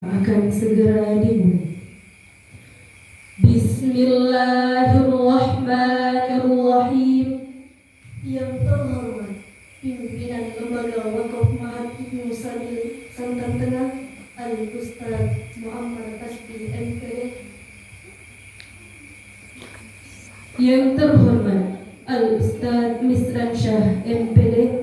akan segera dimulai. Bismillahirrahmanirrahim. Yang terhormat pimpinan Lembaga Wakaf Mahat Ibnu Sabil Santan Tengah Al-Ustaz Muhammad Tasbih MPD. Yang terhormat Al-Ustaz Misran Syah MPD.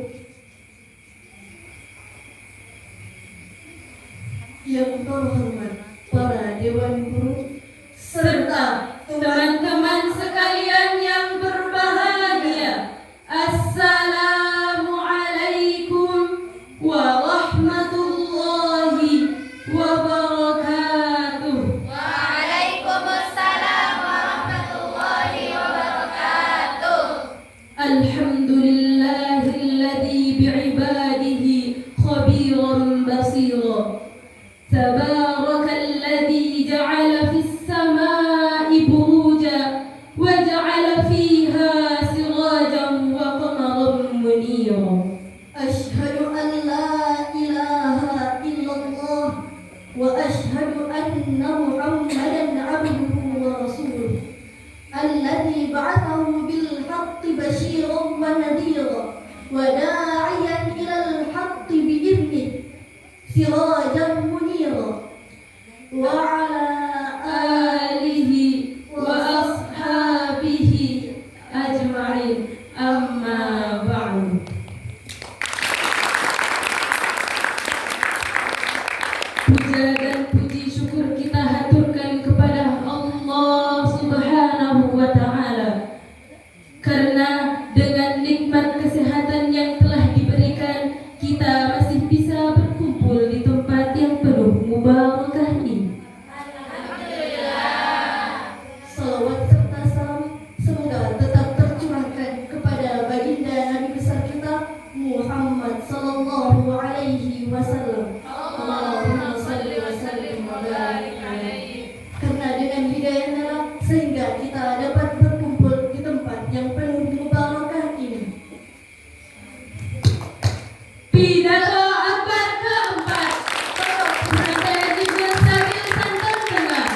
Yang terhormat para Dewan Guru serta teman-teman sekalian yang berbahagia. Assalamualaikum warahmatullahi wabarakatuh. Waalaikumsalam warahmatullahi wabarakatuh. Alhamdulillahilladzi bi'ibadihi khabiran basira. Tabarakalladzi ja'ala fis samaa'i buruja wa ja'ala fiha sirajan wa qamaran munira. Ashhadu an la ilaha illallah wa ashhadu anna Muhammadan abduhu wa rasuluh alladzi ba'athahu bil haqqi basyiran wa nadhira wa da'iyan ilal haqqi bi idhnihi sirajan munira wa ala alihi wa ashabihi ajma'in, amma ba'du. Puja dan puji syukur kita haturkan kepada Allah Subhanahu wa ta'ala, karena dengan nikmat kesehatan yang telah diberikan, kita masih bisa berkumpul di tempat yang penuh mubarakah ini. Salawat serta salam semoga tetap tercurahkan kepada baginda Nabi besar kita Muhammad sallallahu alaihi wasallam. Allahumma shalli wa sallim wa barik alaihi. Karena dengan hidayahnya lah sehingga kita dapat berkumpul di tempat yang penuh mubarakah ini. Pidato abad keempat Pesantren Ibnu Sabil Santan Tengah,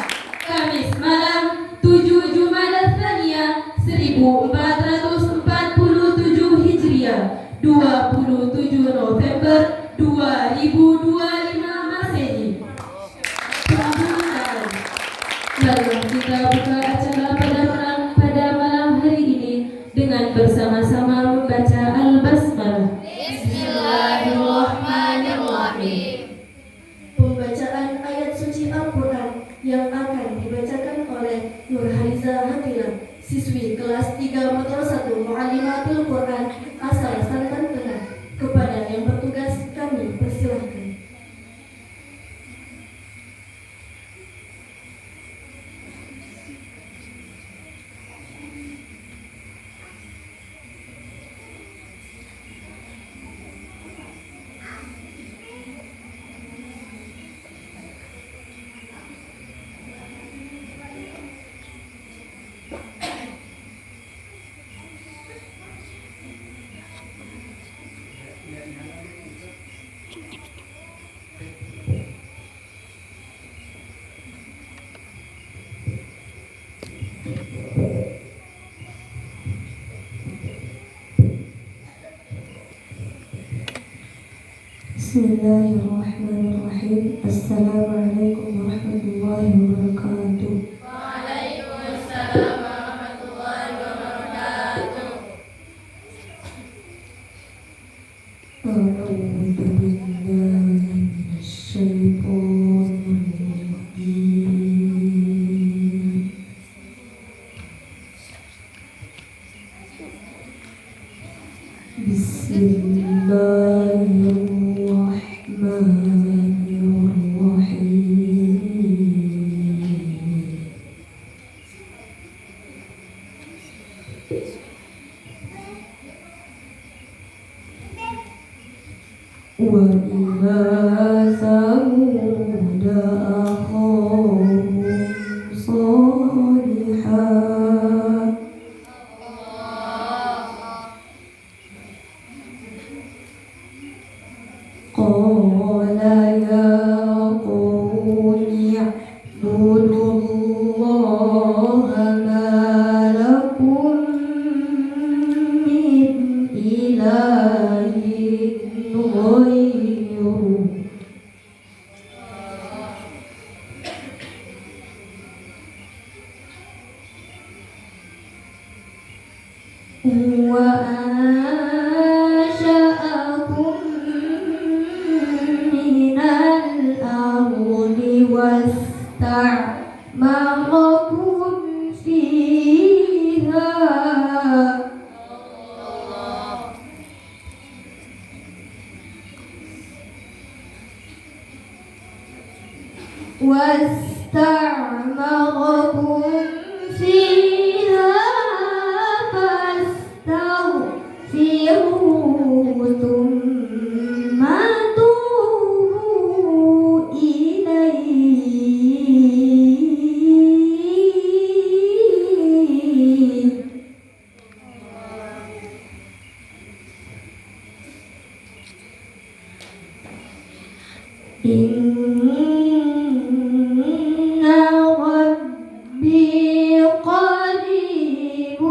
Kamis malam 7 Jumadats Tsaniyah 1447 Hijriah, 27 November 2025 Masehi. Marilah kita buka acara pada malam hari ini dengan bersama-sama membaca Al-Basmalah. Bismillahirrahmanirrahim. Pembacaan ayat suci Al-Quran yang akan dibacakan oleh Nurhaliza Hatilah, siswi kelas 3 Madrasah Muallimatul Quran asal Santan Tengah. Kepada yang bertugas kami persilahkan. Bismillahirrahmanirrahim. Assalamualaikum warahmatullahi wabarakatuh. Waalaikumsalam warahmatullahi wabarakatuh. A'udzu billahi minasyaitonir rajim. Bismillahirrahmanirrahim. اعبدوا الله ما لكم من إله غيره هو أنشأكم من الأرض واستعمركم فيها فاستغفروه ثم توبوا إليه إن ربي قريب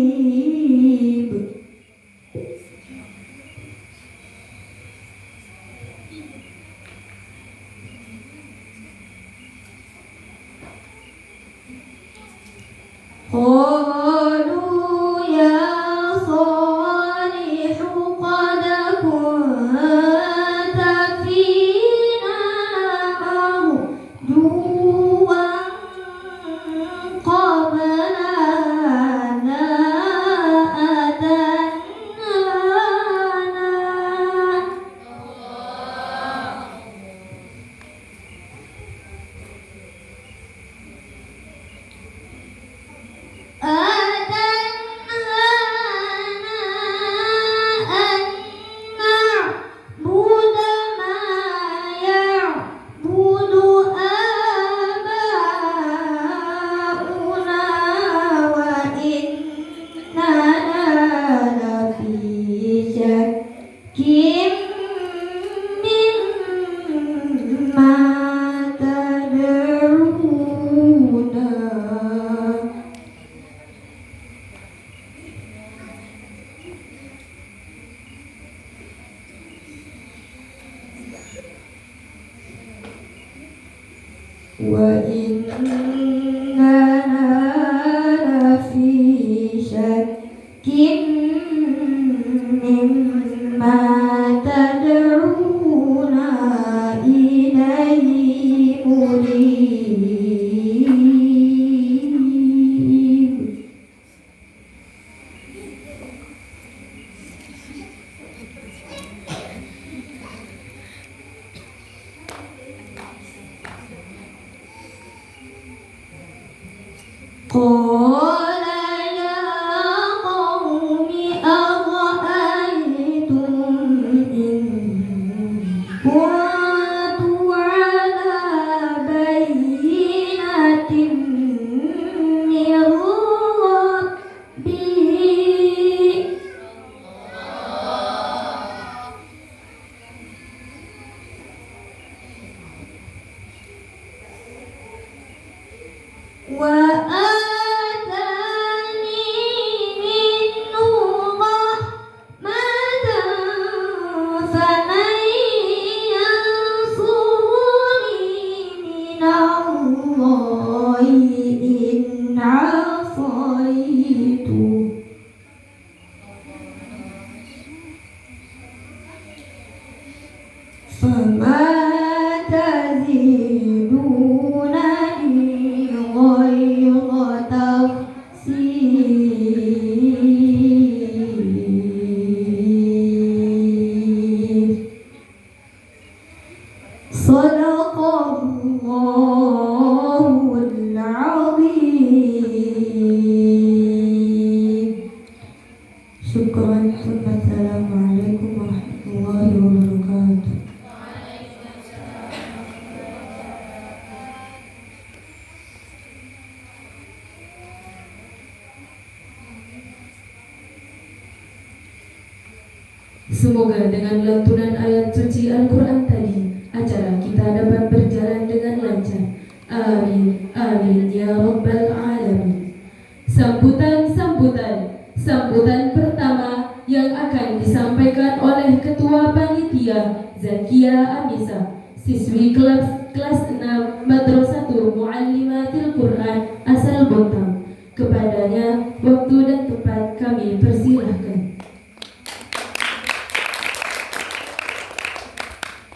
مجيب قالوا يا صالح قد كنت فينا مرجوا قبل أن نعبد ما يعبد آباؤنا وإننا لفي شك مما تدعونا وإننا لفي شك مما تدعونا إليه مريب قال يا قوم أرأيتم إن كنت على بينة من ربي وآتاني منه رحمة فمن ينصرني من الله إن عصيته فما تزيدونني غير تخسير صدق الله العظيم. شكرا ثم السلام عليكم ورحمة الله وبركاته. Semoga dengan lantunan ayat suci Al-Quran tadi, acara kita dapat berjalan dengan lancar. Amin, amin ya rabbal alamin. Sambutan pertama yang akan disampaikan oleh Ketua Panitia Zakia Anissa, siswi kelas 6 Madrasatul Muallimatil Quran asal Bontang. Kepadanya waktu dan tempat kami persilahkan.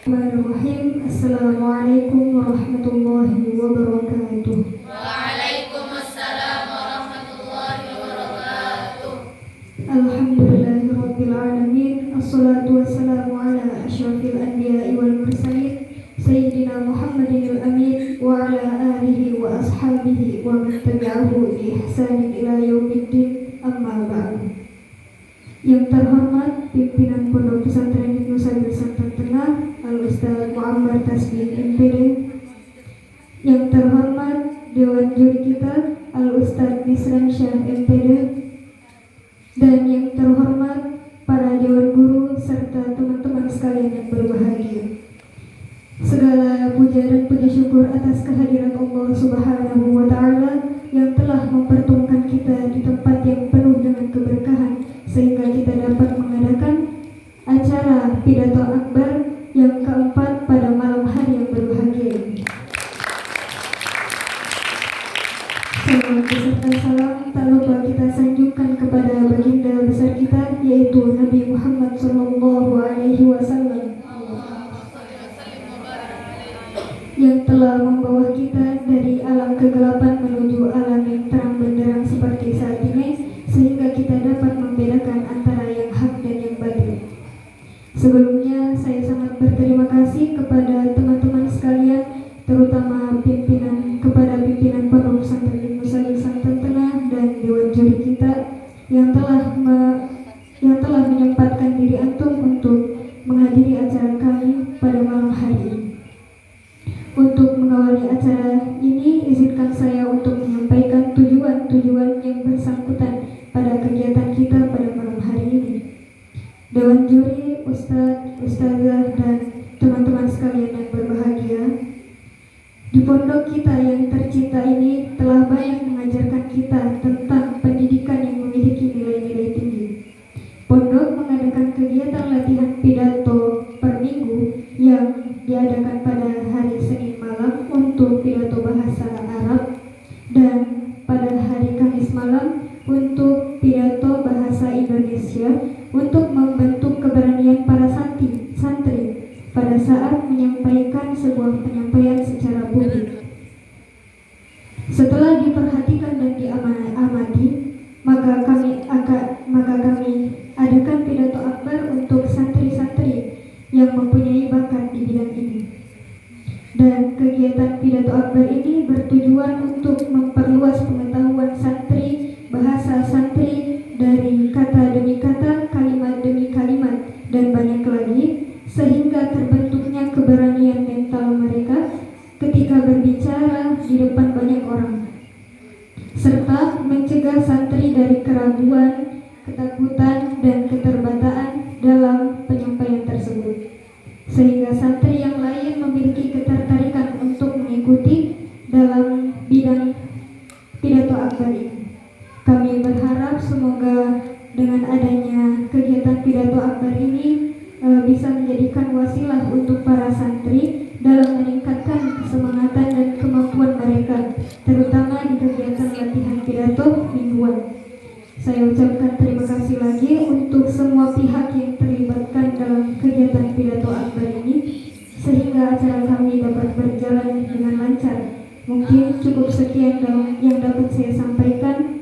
Bismillahirrahmanirrahim. Assalamualaikum warahmatullahi wabarakatuh. Waalaikumsalam warahmatullahi wabarakatuh. Alhamdulillahirabbil alamin. Assalatu wassalamu ala asyrafil anbiya'i wal mursalin sayyidina Muhammadin al-amin wa ala alihi wa ashabihi wa man tabi'ahu bi ihsanin ila yaumiddin. Amma ba'du. Yang terhormat pimpinan Pondok Pesantren Ibnu Sabil Santan Tengah Al-Ustaz Muammar Tasbih MPD, yang terhormat Dewan Juri kita Al-Ustaz Misran Syah MPD, dan yang terhormat para Dewan Guru serta teman-teman sekalian yang berbahagia. Segala puja dan puji syukur atas kehadiran Allah Subhanahu wa Ta'ala yang telah mempertemukan kita di tempat yang penuh dengan keberkahan sehingga kita dapat mengadakan acara pidato akbar yang keempat pada malam hari yang berbahagia ini. Salawat beserta salam tak lupa kita sanjungkan kepada baginda besar kita, yaitu Nabi Muhammad SAW, yang telah membawa kita dari alam kegelapan menuju alam yang terang benderang seperti saat ini, sehingga kita dapat membedakan antara yang hak dan yang batil. Sebelumnya saya sangat berterima kasih kepada teman-teman sekalian, terutama pimpinan Pondok Pesantren Ibnu Sabil Santan Tengah dan Dewan Juri kita yang telah menyempatkan diri antum untuk menghadiri acara kami pada malam hari ini. Untuk mengawali acara ini, izinkan saya untuk menyampaikan tujuan-tujuan yang bersangkutan pada kegiatan kita pada malam hari ini. Dewan Juri, Ustadz, Ustazah, dan teman-teman sekalian yang berbahagia, di pondok kita yang tercinta ini telah banyak mengajarkan kita tentang pendidikan yang memiliki nilai-nilai tinggi. Pondok mengadakan kegiatan latihan pidato per minggu yang diadakan pada hari Senin malam untuk pidato bahasa Arab dan pada hari Kamis malam untuk pidato bahasa Indonesia, untuk membentuk keberanian para santri pada saat menyampaikan sebuah penyampaian secara publik. Setelah diperhatikan dan diamati, maka kami adakan pidato akbar untuk santri-santri yang mempunyai bakat di bidang ini. Dan kegiatan pidato akbar ini bertujuan untuk memperluas pengetahuan santri, bahasa santri dari kata demi kata, kalimat demi kalimat, dan banyak lagi, sehingga terbentuknya keberanian mental mereka ketika berbicara di depan banyak orang, serta mencegah santri dari keraguan, ketakutan, dan keterbataan dalam penyampaian tersebut, sehingga santri yang lain memiliki ketertarikan untuk mengikuti dalam bidang pidato akbar ini. Kami berharap semoga dengan adanya kegiatan pidato akbar ini bisa menjadikan wasilah untuk para santri dalam meningkatkan kesemangatan dan kemampuan mereka, terutama di kegiatan latihan pidato mingguan. Saya ucapkan terima kasih lagi untuk semua pihak yang terlibatkan dalam kegiatan pidato akbar ini, sehingga acara kami dapat berjalan dengan lancar. Mungkin cukup sekian yang dapat saya sampaikan.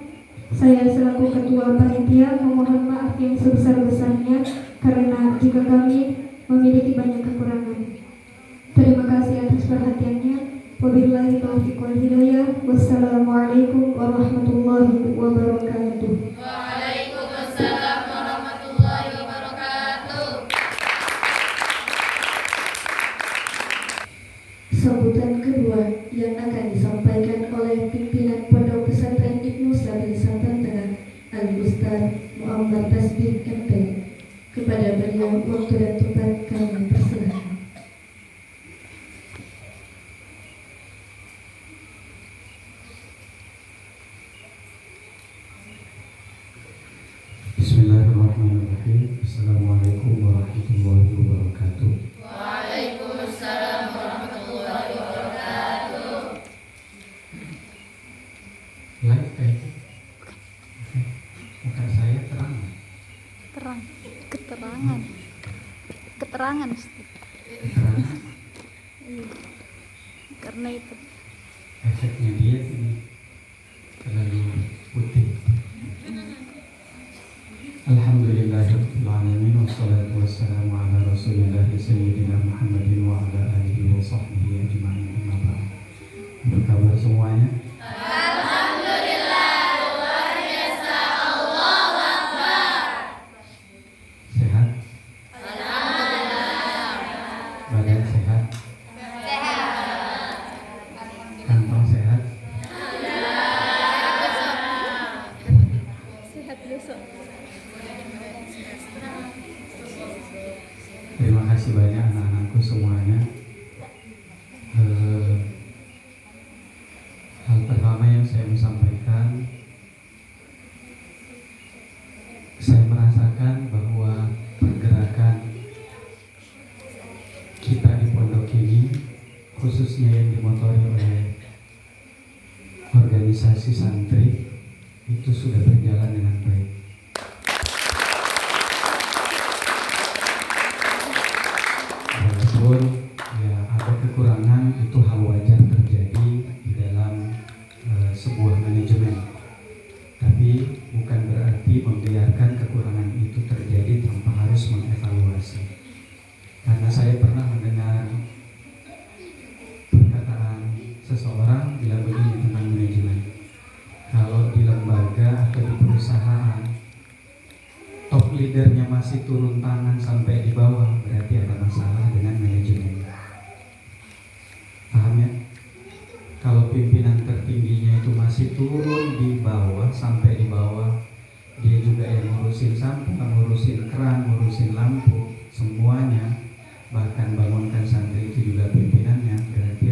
Saya selaku Ketua Panitia memohon maaf yang sebesar-besarnya karena jika kami memiliki banyak kekurangan. Terima kasih atas perhatiannya. Wabillahi taufiq wal hidayah. Wassalamualaikum warahmatullahi wabarakatuh. Waalaikumsalam warahmatullahi wabarakatuh. Sambutan kedua yang akan disampaikan oleh pimpinan Pondok Pesantren Ibnu Sabil Santan Tengah Al-Ustaz Muammar Tasbih MPD. Kepada beliau waktu dan tertarik kami persilahkan. Bismillahirrahmanirrahim. Assalamualaikum warahmatullahi wabarakatuh. Waalaikumsalam warahmatullahi wabarakatuh. Live kayaknya. Oke. Muka saya terang. Terang, keterangan Ustaz. Terang. Iya. Karena itu Efeknya dia ini terlalu putih. Alhamdulillahirabbil alamin wassalatu wassalamu ala rasulillah sayyidina Muhammadin wa ala alihi wa sahbihi ajma'in. Amma ba'd. Apa kabar semuanya? Alhamdulillah, luar biasa. Allahu Akbar. Sehat? Alhamdulillah. Badan sehat? Sehat. Kantong sehat? sehat besok. Terima kasih banyak anak-anakku semuanya. Hal pertama yang saya mau sampaikan, saya merasakan bahwa pergerakan kita di pondok ini, khususnya yang dimotori oleh organisasi santri, itu sudah berjalan dengan baik. Walaupun ya ada kekurangan, itu hal wajar terjadi di dalam sebuah manajemen, tapi bukan berarti membiarkan kekurangan itu terjadi tanpa harus mengevaluasi. Karena saya pernah mendengar perkataan seseorang bila begini tentang manajemen, kalau di lembaga atau di perusahaan top leadernya masih turun tangan sampai di bawah, berarti ada masalah dengan manajemen. Paham ya? Kalau pimpinan tertingginya itu masih turun di bawah sampai di bawah, dia juga yang ngurusin sampah, ngurusin keran, ngurusin lampu, semuanya, bahkan bangunkan santri itu juga pimpinannya, berarti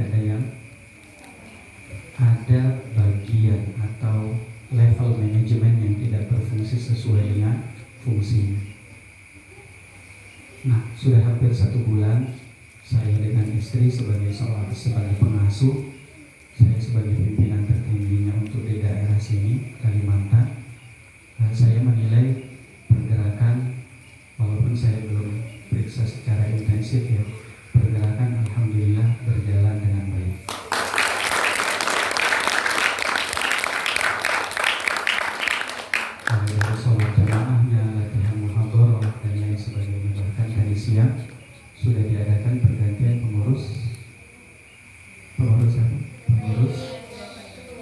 ada bagian atau level manajemen yang tidak berfungsi sesuai dengan fungsinya. Nah, sudah hampir 1 bulan saya dengan istri sebagai pengasuh, saya sebagai pimpinan tertingginya untuk di daerah sini, Kalimantan. Saya menilai pergerakan, walaupun saya belum periksa secara intensif ya, pergerakan alhamdulillah berjalan dengan baik. Dari sholat jamaahnya, latihan muhadharah dan lain sebagainya. Bahkan tadi siang sudah diadakan pergantian pengurus apa? Pengurus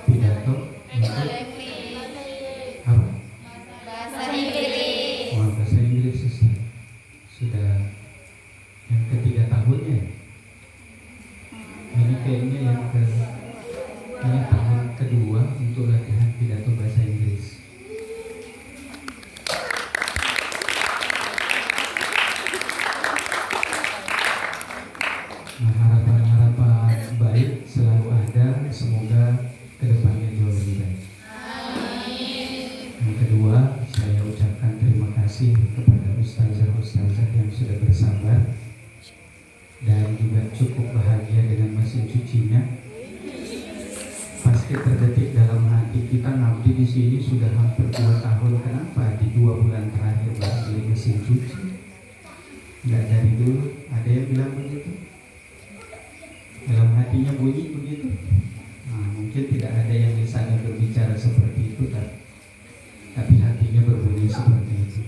pidato untuk apa? Bahasa Inggris. Bahasa Inggris sudah yang ketiga tahunnya. Ini kayaknya ini tahun kedua untuk latihan pidato bahasa Inggris. Nah, harapan-harapan baik selalu ada, semoga kedepannya jauh lebih baik. Yang kedua, saya ucapkan terima kasih kepada ustazah-ustazah yang sudah bersabar dan juga cukup bahagia dengan mesin cucinya. Pasti terdetik dalam hati kita, ngabdi di sini sudah hampir 2 tahun, kenapa di 2 bulan terakhir baru beli mesin cuci? Nggak dari dulu, ada yang bilang begitu? Dalam hatinya bunyi begitu. Nah, mungkin tidak ada yang lisannya berbicara seperti itu, tapi hatinya berbunyi seperti itu.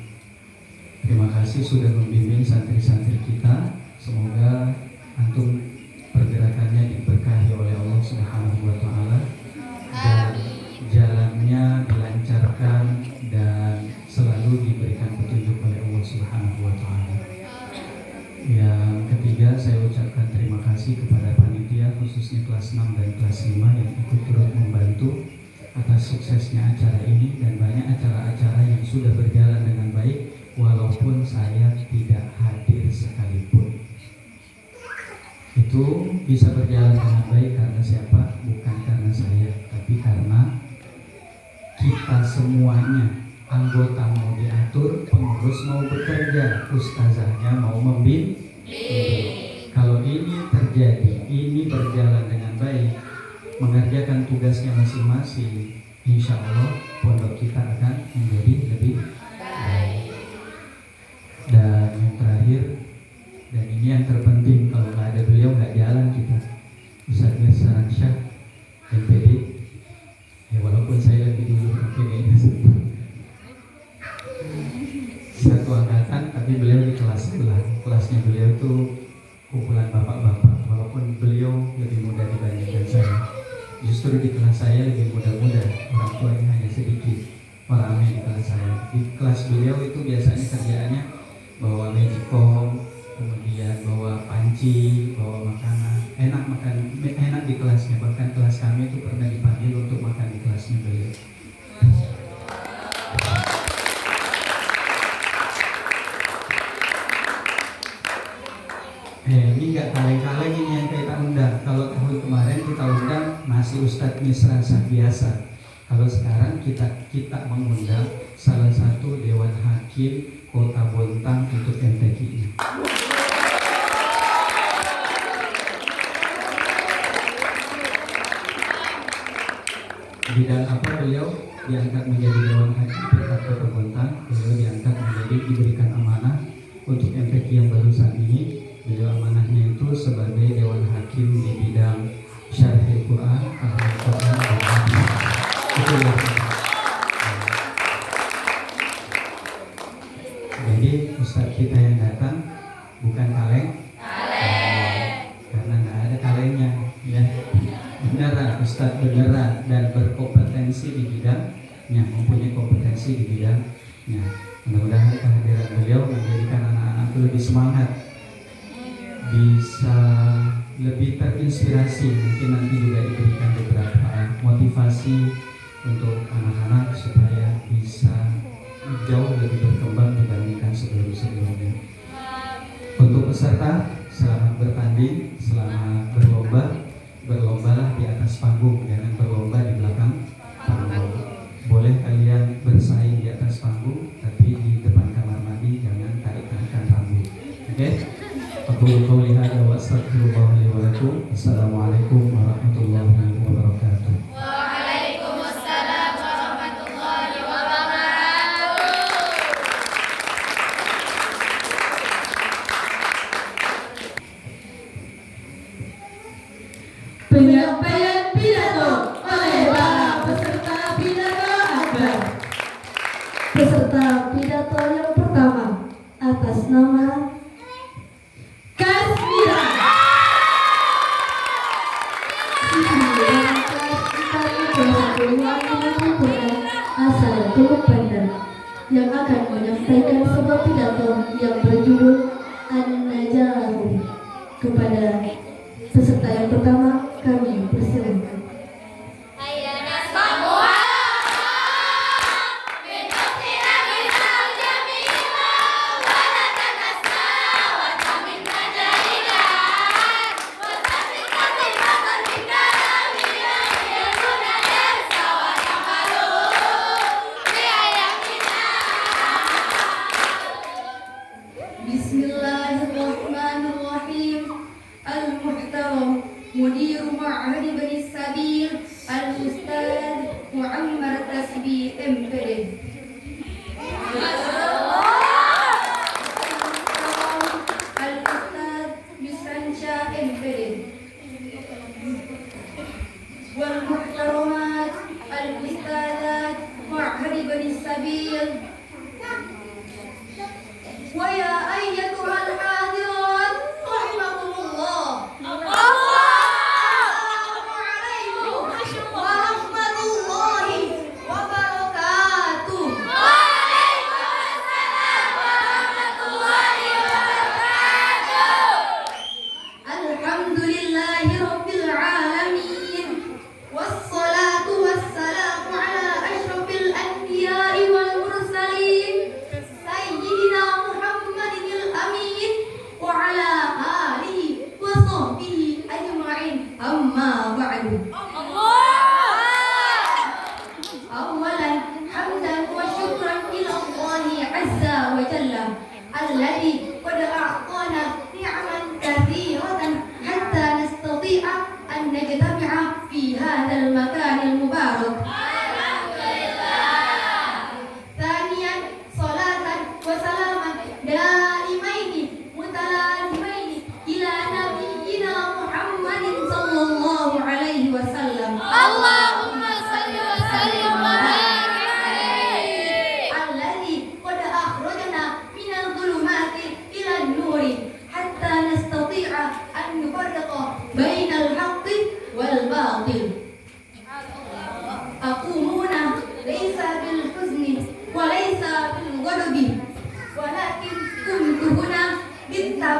Terima kasih sudah membimbing santri-santri kita. Semoga antum pergerakannya diberkahi oleh Allah Subhanahu wa taala dan jalannya dilancarkan dan selalu diberikan petunjuk oleh Allah Subhanahu wa taala. Yang ketiga, saya ucapkan terima kasih kepada panitia khususnya kelas 6 dan kelas 5 yang ikut turut membantu atas suksesnya acara ini dan banyak acara-acara yang sudah berjalan dengan baik walaupun saya tidak hadir itu bisa berjalan dengan baik karena siapa? Bukan karena saya, tapi karena kita semuanya. Anggota mau diatur, pengurus mau bekerja, ustazahnya mau membimbing. Kalau ini terjadi, ini berjalan dengan baik, mengerjakan tugasnya masing-masing, insya Allah pondok kita akan menjadi lebih baik. Dan yang terakhir, dan ini yang terpenting, kalau nggak ada beliau nggak jalan kita. Ustaz Mirza Raksyah, MPD, ya walaupun saya lebih dulu MPD-nya satu angkatan, tapi beliau di kelas sebelah. Kelasnya beliau itu kumpulan bapak-bapak, walaupun beliau lebih muda dibandingkan saya. Justru di kelas saya lebih muda-muda, orang tuanya hanya sedikit, orangnya di kelas saya. Di kelas beliau itu biasanya kerjaannya bawa magicom, kemudian bawa panci, bawa makanan. Enak di kelasnya, bahkan kelas kami itu pernah dipanggil untuk makan di kelasnya beliau. Ini nggak kaleng-kaleng ini yang kita undang. Kalau tahun kemarin kita undang masih Ustadz Misra biasa. Kalau sekarang kita mengundang salah satu Dewan Hakim Kota Bontang untuk MTQ-nya. Bidang apa beliau diangkat menjadi Dewan Hakim Kota Bontang? Beliau diangkat menjadi diberikan amanah untuk MTQ yang baru saat ini. Beliau amanahnya itu sebagai Dewan Hakim di bidang Syarhil Quran, Ahli Quran, dan Hadis. Itu yang jadi Ustaz kita yang datang bukan kaleng, karena nggak ada kalengnya, ya. Beneran Ustaz, beneran, dan berkompetensi di bidangnya, mempunyai kompetensi di bidangnya. Mudah-mudahan kehadiran beliau menjadikan anak-anak lebih semangat, bisa lebih terinspirasi, mungkin nanti juga diberikan beberapa motivasi untuk anak-anak supaya bisa jauh lebih berkembang dibandingkan sebelum-sebelumnya. Untuk peserta, selamat bertanding, selamat berlomba. Berlombalah di atas panggung, jangan berlomba di belakang panggung. Boleh kalian bersaing di atas panggung, tapi di depan kamar mandi jangan tarik-tarikan rambut. Oke? Aku qouli hadza wa astaghfirullah li wa lakum. Assalamualaikum warahmatullahi wabarakatuh. Waalaikumsalam warahmatullahi wabarakatuh. Penyampaian pidato oleh para peserta pidato akbar. Peserta pidato yang pertama atas nama Kasmira. asal Teluk Bandar yang akan menyampaikan sebuah pidato yang berjudul An-Najahu. Kepada peserta yang pertama kami persilakan. Ayyana semua binusira bisal jamila wala tanasa wa taminna jalilan wa tafiqati faqad minna amina yakuna darsa wa tamalu bi ayatina. Bismillahirrahmanirrahim. Al-Muhtaram Mudir Ma'had Bani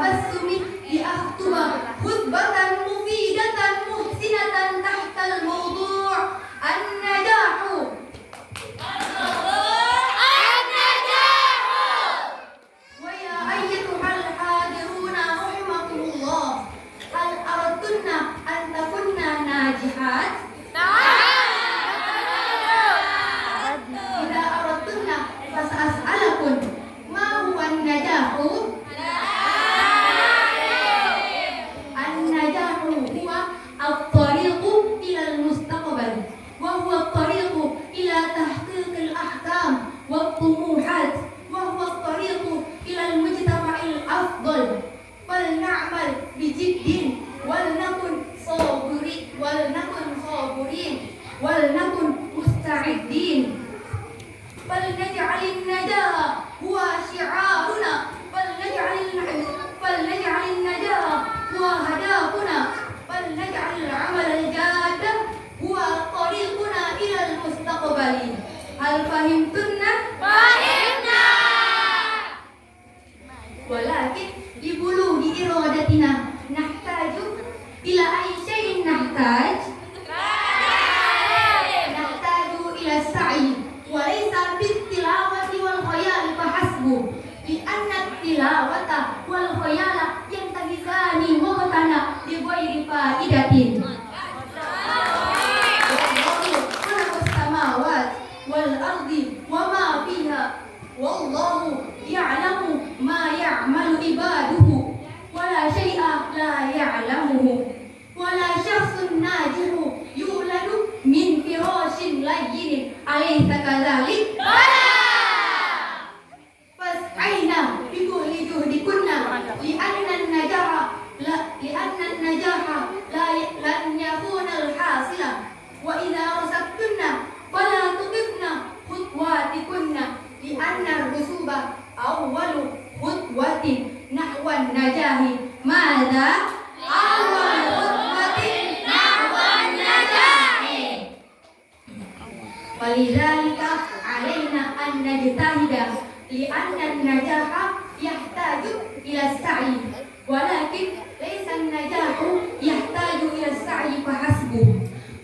tabassumi li akhtuba khutbatan mufidatan muhsinatan tahtal mawdu' an-najahu. Wa ya ayyatuhal hadiruna rahimakumullah, hal aradtunna an takunna najihat? Idza aradtunna fas'alakun ma huwa an-najahu? An-najahu huwa at-tariqu ila al-mustaqbal, wa huwa at-tariqu ila tahqiq al-ahkam wa at-tumuhat, wa huwa at-tariqu ila al-mujtama'il afdal. Falna'mal bijiddin wal nakun sabirin wal nakun musta'iddin. فلنجعل النجاة هو شعارنا، فلنجعل النجاة هو هدافنا، فلنجعل العمل الجاد هو طريقنا إلى المستقبل. هل فهمتنا؟ فهمنا. ولكن لبلوغ إرادتنا نحتاج إلى أي شيء نحتاج إلى السعي وليس بالتلاوة والخيال فحسب، لأن التلاوة والخيال ينتهزان وقتنا بغير فائدة. خلق السماوات والأرض وما فيها، والله يعلم ما يعمل عباده، ولا شيء لا يعلمه، ولا شخص ناجح يولد من فراش لين، أليس كذلك؟ فاسعينا بكل جهدكن لأن النجاح لن يكون الحاصل. وإذا رسبتن فلا تقفن خطواتكن، لأن الرسوب أول خطوة نحو النجاح. ماذا؟ أول خطوة نحو النجاح. ولذلك علينا أن نجتهد، لأن النجاح يحتاج إلى السعي، ولكن ليس النجاح يحتاج إلى السعي فحسب،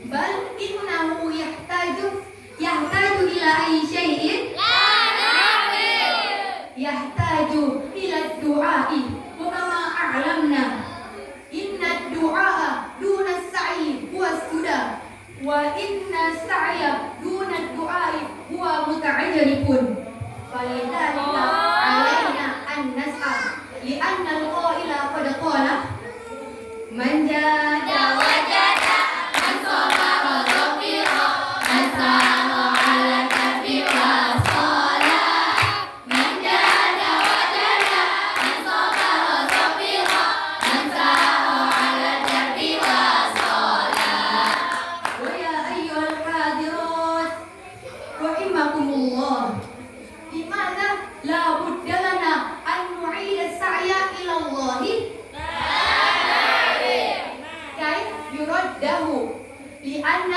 بل إنه يحتاج إلى أي شيء؟ يحتاج إلى الدعاء. وكما أعلمنا إن الدعاء دون السعي هو السدى، وإن السعي دون الدعاء هو متعجرف. فلذلك علينا أن نسعى، لأن القائل قد قال: من جاد وجد، من صبر صبر، من سار على الدرب وصال. من جاد وجد، من صبر صبر، من سار على الدرب وصال. ويا أيها الحاضرات رحمكم الله، لماذا لا بد لنا أن نعيد السعي إلى الله؟ كيف يرده؟ لأن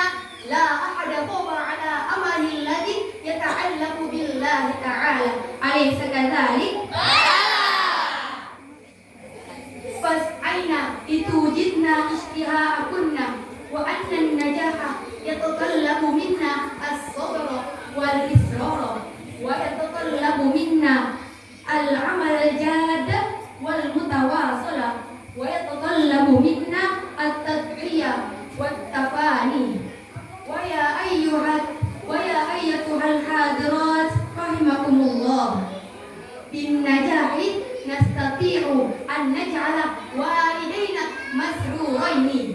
لا أحد فوق على أمره الذي يتعلق بالله تعالى، أليس كذلك؟ فاسعينا لتوجدنا اشتهاءكن، وأن النجاح يتطلب منا الصبر والإصرار، ويتطلب منا العمل الجاد والمتواصل، ويتطلب منا التضحية والتفاني. ويا أيتها الحاضرات رحمكم الله، بالنجاح نستطيع أن نجعل والدينا مسرورين،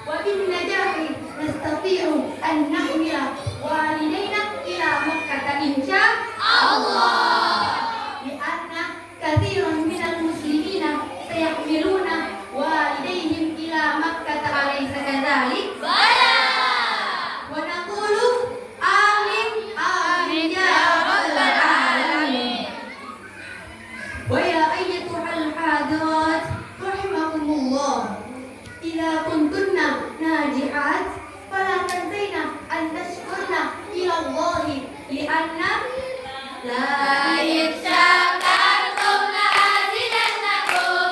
وبالنجاح نستطيع أن نحمل والدينا إلى مكة إن شاء الله، لأن كثيرا من المسلمين سيحملون والديهم إلى مكة، أليس كذلك؟ ونقول آمين آمين يا رب العالمين. ويا أيتها الحاضرات رحمكم الله، إذا كنتن ناجحات فلا تنسين أن تشكرن إلى الله، لأن لا إن شكرتم لأزيدنكم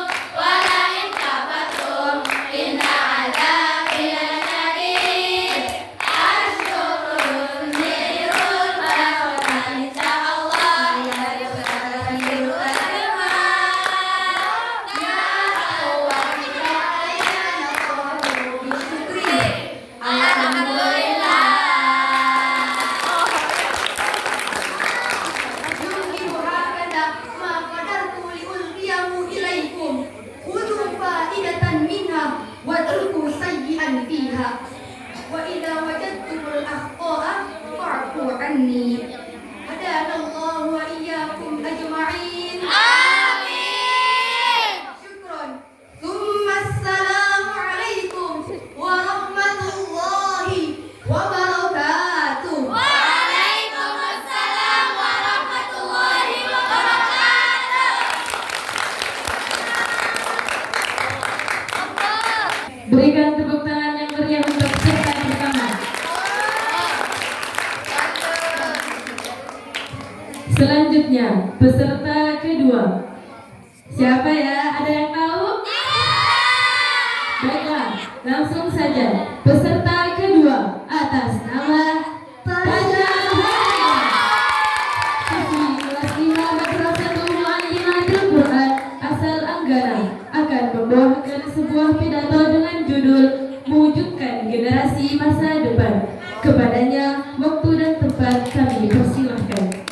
عني. هدانا الله وإياكم أجمعين. Amin. شكرا. ثم السلام عليكم ورحمة الله وبركاته. Waalaikumsalam warahmatullahi wabarakatuh. Berikan tepuk tangan yang meriah untuk peserta pertama. Selanjutnya, peserta kedua. Siapa ya? Ada yang tahu? Baiklah, langsung saja. Peserta kedua atas nama Tasya Haya. Siswi kelas 5 Madrasatul Muallimatul Quran asal Anggara akan membawakan sebuah pidato dengan judul Mewujudkan Generasi Masa Depan. Kepadanya waktu dan tempat kami persilahkan.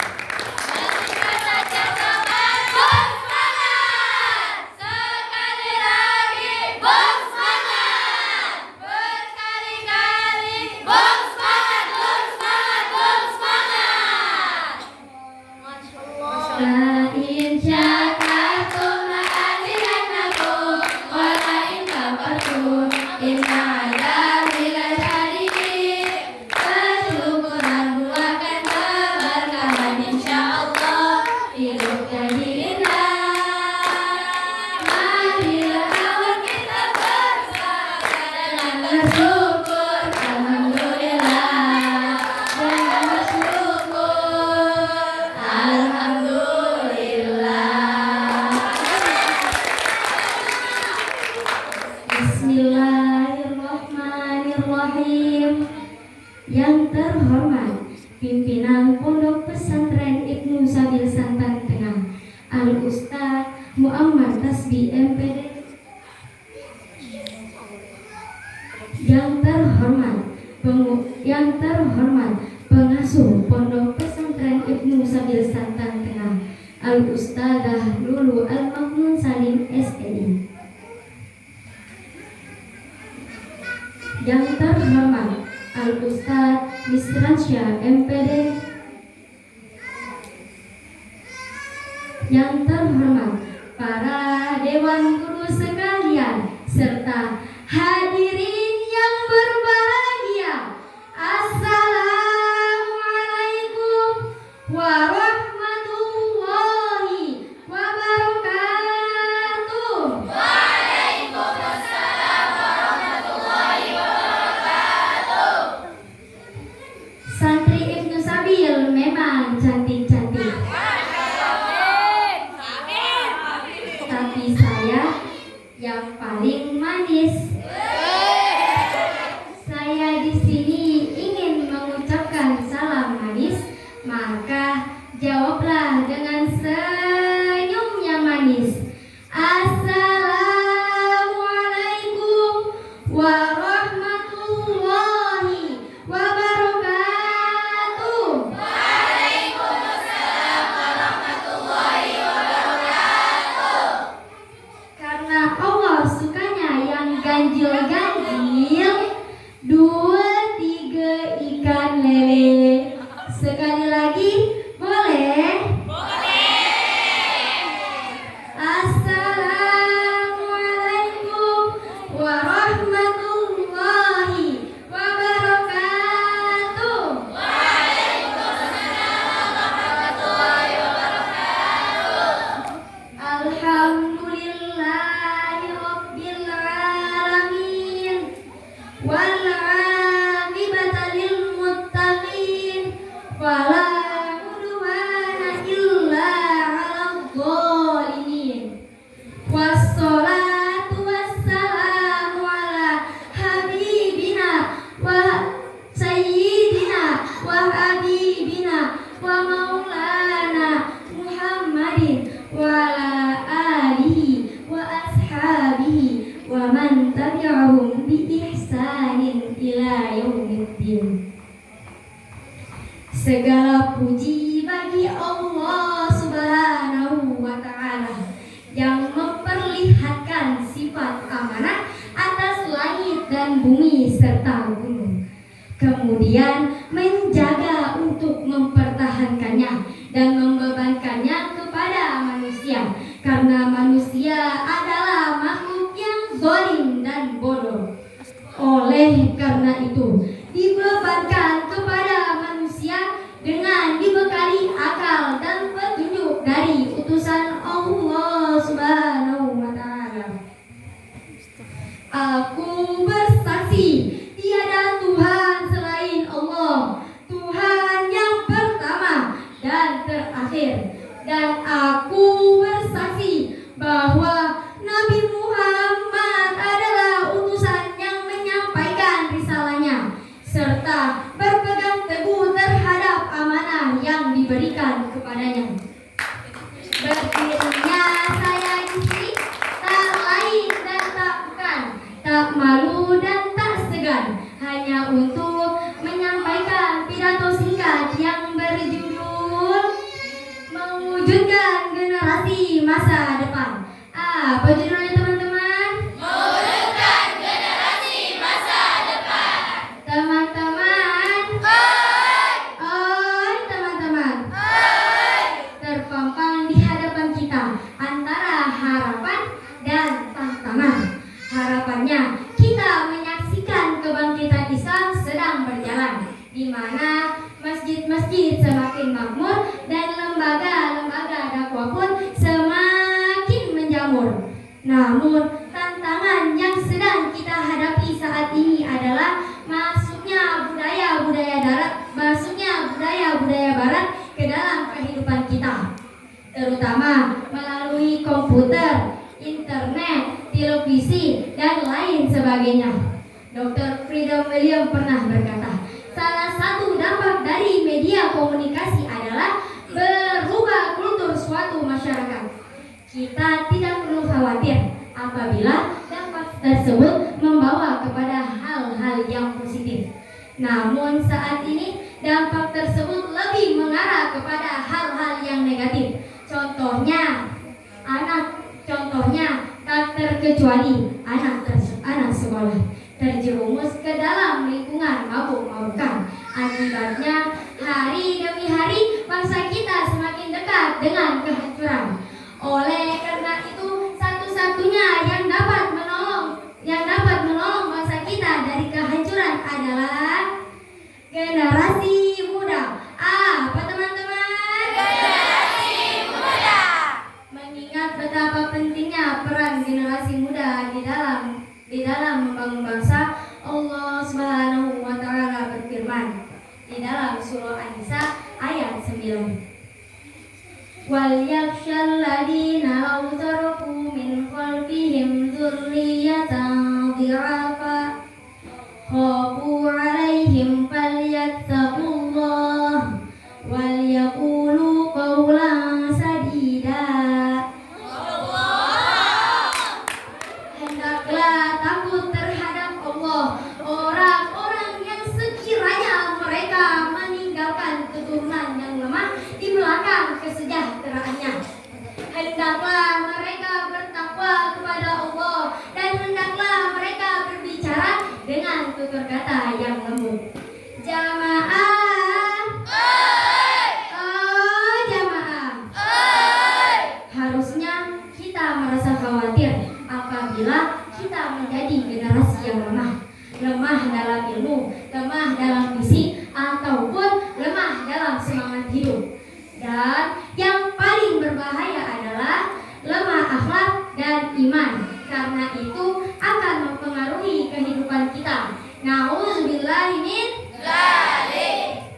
Saja sobat, bom semangat. Sekali lagi, bom semangat. Berkali-kali, bom semangat, bom semangat, bom semangat. Masya Allah. La in syakartum la azidannakum wa la in kafartum inna adzabi lasyadid. Kesyukuran akan keberkahan insyaallah hidup jadi indah. Marilah awal kita bersama dengan bersyukur. Alhamdulillah. Dengan bersyukur. Alhamdulillah. Bismillahirrahmanirrahim. Yang terhormat pimpinan Pondok Pesantren Ibnu Sabil Santan Tengah, Al-Ustaz Muammar Tasbih MPD. Yang terhormat pengasuh Pondok Pesantren Ibnu Sabil Santan Tengah, Al-Ustazah Lulu Al-Makmun Salim STI. Yang terhormat Al-Ustaz Misransya MPD. Yang terhormat para Dewan Guru sekalian serta hadirin yang berbahagia. Assalamualaikum warahmatullahi wabarakatuh. Santri Ibnu Sabil memang cantik-cantik. Tapi saya yang paling manis. Saya di sini ingin mengucapkan salam manis, maka jawablah dengan senyum yang manis. Assalamualaikum warahmatullahi wabarakatuh. Karena Allah sukanya yang ganjil-ganjil, 2, 3 ikan lele. Sekali lagi, boleh? Assalamualaikum warahmatullahi wabarakatuh. Alhamdulillahi rabbil alamin wal 'aqibatu lil muttaqin wala udwana illa 'alal zalimin. Wassalatu wassalamu ala habibina wa sayyidina wa habibina wa maulana Muhammadin wa ala alihi wa ashabihi wa man tabi'ahum bi ihsanin ila yaumiddin. Segala puji bagi Allah Subhanahu wa ta'ala yang memperlihatkan sifat amanah atas langit dan bumi serta gunung, kemudian menjaga untuk Oleh karena itu, dibebankan kepada manusia dengan dibekali akal dan petunjuk dari utusan Allah Subhanahu wa taala. Aku bersaksi tiada Tuhan selain Allah, Tuhan yang pertama dan terakhir. Dan aku bersaksi bahwa Nabi Muhammad adalah utusan yang menyampaikan risalahnya, serta berpegang teguh terhadap amanah yang diberikan kepadanya. Berdirinya saya di sini tak lain dan tak bukan, tak malu dan tak segan, hanya untuk menyampaikan pidato singkat yang berjudul Mewujudkan Generasi Masa Depan. Apa judulnya teman-teman? Mewujudkan generasi masa depan. Teman-teman, oi teman-teman, terpampang di hadapan kita antara harapan dan tantangan. Harapannya kita menyaksikan kebangkitan Islam sedang berjalan, di mana masjid-masjid semakin makmur dan lembaga-lembaga dakwah pun semakin menjamur. Namun tantangan yang sedang kita hadapi saat ini adalah masuknya budaya-budaya barat ke dalam kehidupan kita, terutama melalui komputer, internet, televisi, dan lain sebagainya. Dr. Freedom William pernah berkata, salah satu dampak dari media komunikasi adalah berubah kultur suatu masyarakat. Kita tidak perlu khawatir apabila dampak tersebut membawa kepada hal-hal yang positif. Namun saat ini dampak tersebut lebih mengarah kepada hal-hal yang negatif. Contohnya tak terkecuali anak sekolah terjerumus ke dalam lingkungan mabuk-mabukan. Akibatnya hari demi hari bangsa kita semakin dekat dengan kehancuran. Oleh karena itu, satu-satunya yang dapat menolong bangsa kita dari kehancuran adalah generasi muda. Apa teman-teman? Generasi muda. Mengingat betapa pentingnya peran generasi muda di dalam membangun bangsa, Allah Subhanahu wa taala berfirman di dalam surah An-Nisa ayat 9. Wal yakhshal ladina law taraku min khalfihim dzurriyyatan dhi'afa khafu 'alaihim falyattaqullah wal yaqulu qawlan sadida. Hendaklah takut terhadap Allah orang-orang yang sekiranya mereka meninggalkan keturunan yang lemah di belakang kesejahteraannya. Hendaklah mereka bertakwa kepada Allah dan hendaklah mereka berbicara dengan tutur kata yang lembut. Jamaah, jamaah. Harusnya kita merasa khawatir apabila kita menjadi generasi yang lemah dalam ilmu, lemah dalam visi, ataupun lemah dalam semangat hidup. Dan yang paling berbahaya adalah lemah akhlak dan iman, karena itu akan mempengaruhi kehidupan kita. Nauzubillahi min dzalik.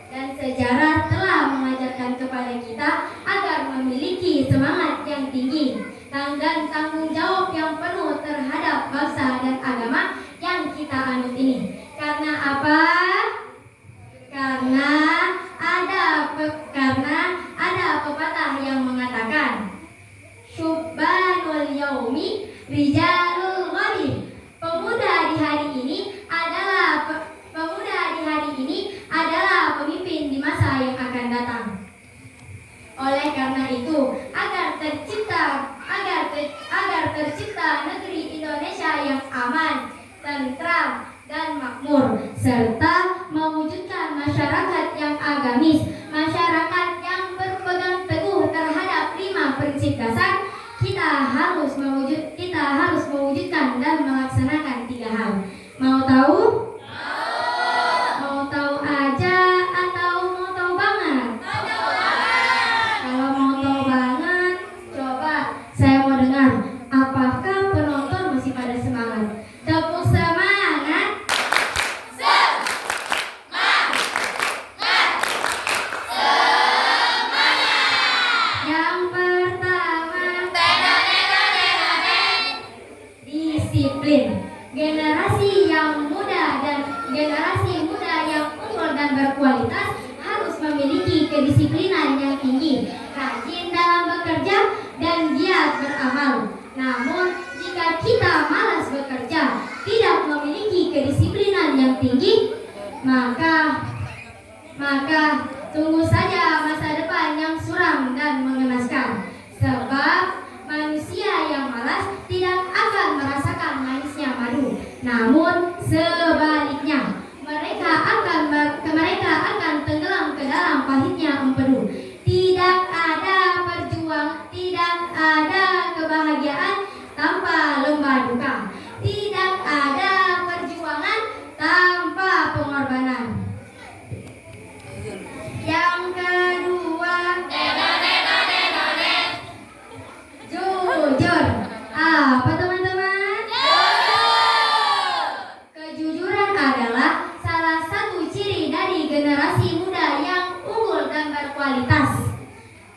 Dan sejarah telah mengajarkan kepada kita agar memiliki semangat yang tinggi dan tanggung jawab yang penuh terhadap bangsa dan agama yang kita anut ini. Karena apa? Karena ada pepatah yang mengatakan Syubbanul yaumi rijalul ghadi. Pemuda di hari ini adalah pemimpin di masa yang akan datang. Oleh karena itu, agar tercipta negeri Indonesia yang aman, tentram, dan makmur, serta mewujudkan masyarakat yang agamis, masyarakat yang berpegang teguh terhadap 5 prinsip dasar, kita harus mewujudkan dan melaksanakan 3 hal. Mau tahu yang muda dan generasi muda yang unggul dan berkualitas harus memiliki kedisiplinan yang tinggi, rajin dalam bekerja dan giat beramal. Namun, jika kita malas bekerja, tidak memiliki kedisiplinan yang tinggi, maka tunggu saja masa depan yang suram dan mengenaskan. Sebab manusia yang malas tidak akan merasakan manisnya madu, namun sebaliknya mereka akan tenggelam ke dalam pahitnya empedu. Tidak ada kebahagiaan tanpa lembah duka. Tidak ada perjuangan tanpa pengorbanan. Yang kedua, jujur. Apa teman-teman? Kejujuran adalah salah satu ciri dari generasi muda yang unggul dan berkualitas.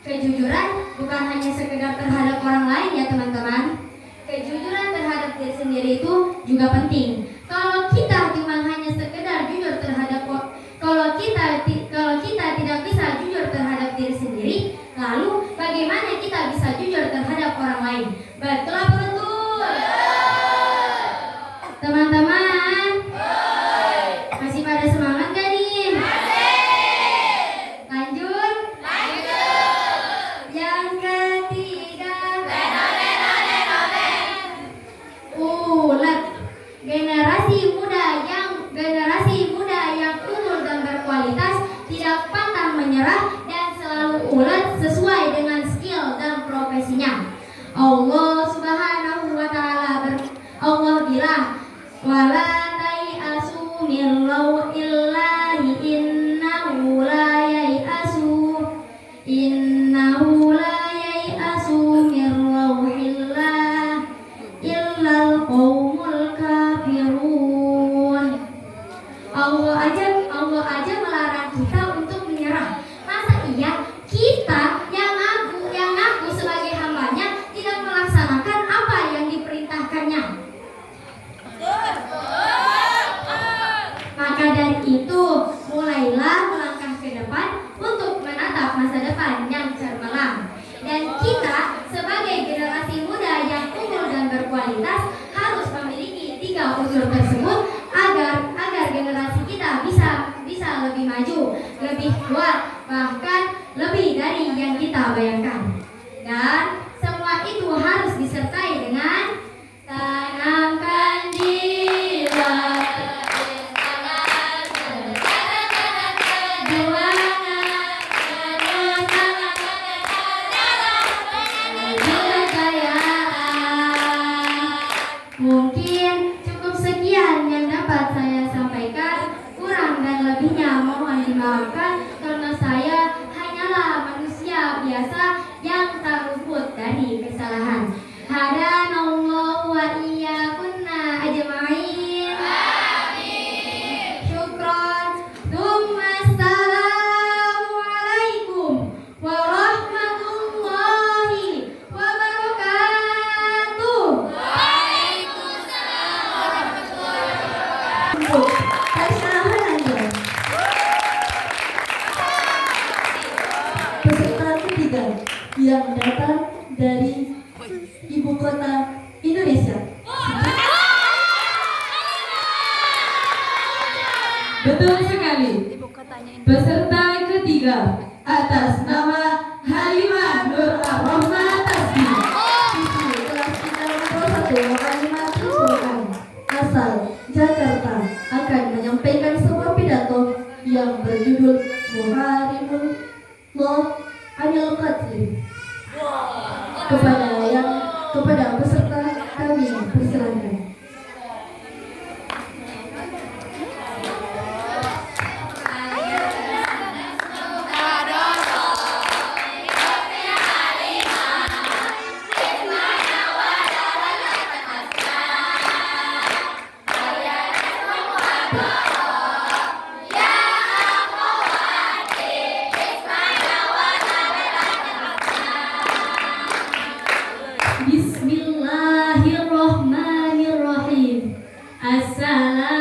Kejujuran bukan hanya sekedar terhadap orang lain ya teman-teman. Kejujuran terhadap diri sendiri itu juga penting. Kalau kita cuma hanya sekedar jujur terhadap kalau kita tidak bisa jujur terhadap diri sendiri, lalu bagaimana kita bisa jujur terhadap orang lain? Betul apa betul? Teman-teman, masih pada semangat gak nih? Lanjut. Yang ketiga, ulet. Generasi muda yang unggul dan berkualitas tidak pantang menyerah dan selalu ulet sesuai dengan skill dan profesinya. Allah Subhanahu wa taala Allah bilang, wala tai'asu min raw'illahi innahu la yai'asu min raw'illah illal qaumul kafirun. Allah aja melarang kita untuk menyerah. Masa iya kita yang ngaku sebagai hambanya tidak melaksanakan apa yang diperintahkannya? Maka dari itu, mulailah melangkah ke depan untuk menatap masa depan yang cemerlang. Dan kita sebagai generasi muda yang unggul dan berkualitas harus memiliki 3 unsur tersebut agar generasi kita bisa lebih maju, lebih kuat, bahkan lebih dari yang kita bayangkan. Dan semua itu harus disertai dengan tanamkan jiwa Mungkin cukup sekian yang dapat saya sampaikan. Kurang dan lebihnya mohon dimaafkan, karena saya hanyalah manusia biasa yang tak luput dari kesalahan. Hadanallahu wa iyyakunna ajma'in. Amin. Syukran. Assalamualaikum warahmatullahi wabarakatuh. Peserta ketiga yang datang dari ibu kota Indonesia. Betul sekali. Peserta ketiga atas nama Halimah Nur Ar-Rahmah Tasbih, Siswi kelas 91 Halimah Sultan asal Jakarta akan menyampaikan sebuah pidato yang berjudul Muharimullah Anil Qatli. Kepada peserta kami persilakan. Bismillahirrahmanirrahim. Assalamualaikum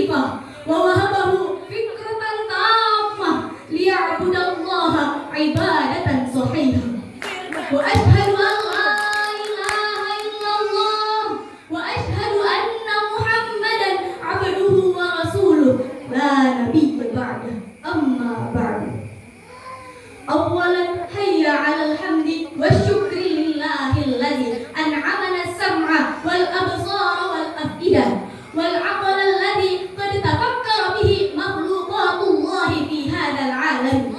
حنيفة ووهبه فكرة تامة ليعبد الله عبادة صحيحة وأشهد أن لا إله إلا الله وأشهد أن محمدا عبده ورسوله لا نبي بعده أما بعد أولا حي على الحمد والشكر لله الذي أنعمنا السمع والأبصار والأفئدة والعقل الذي قد تفكر به مخلوقات الله في هذا العالم.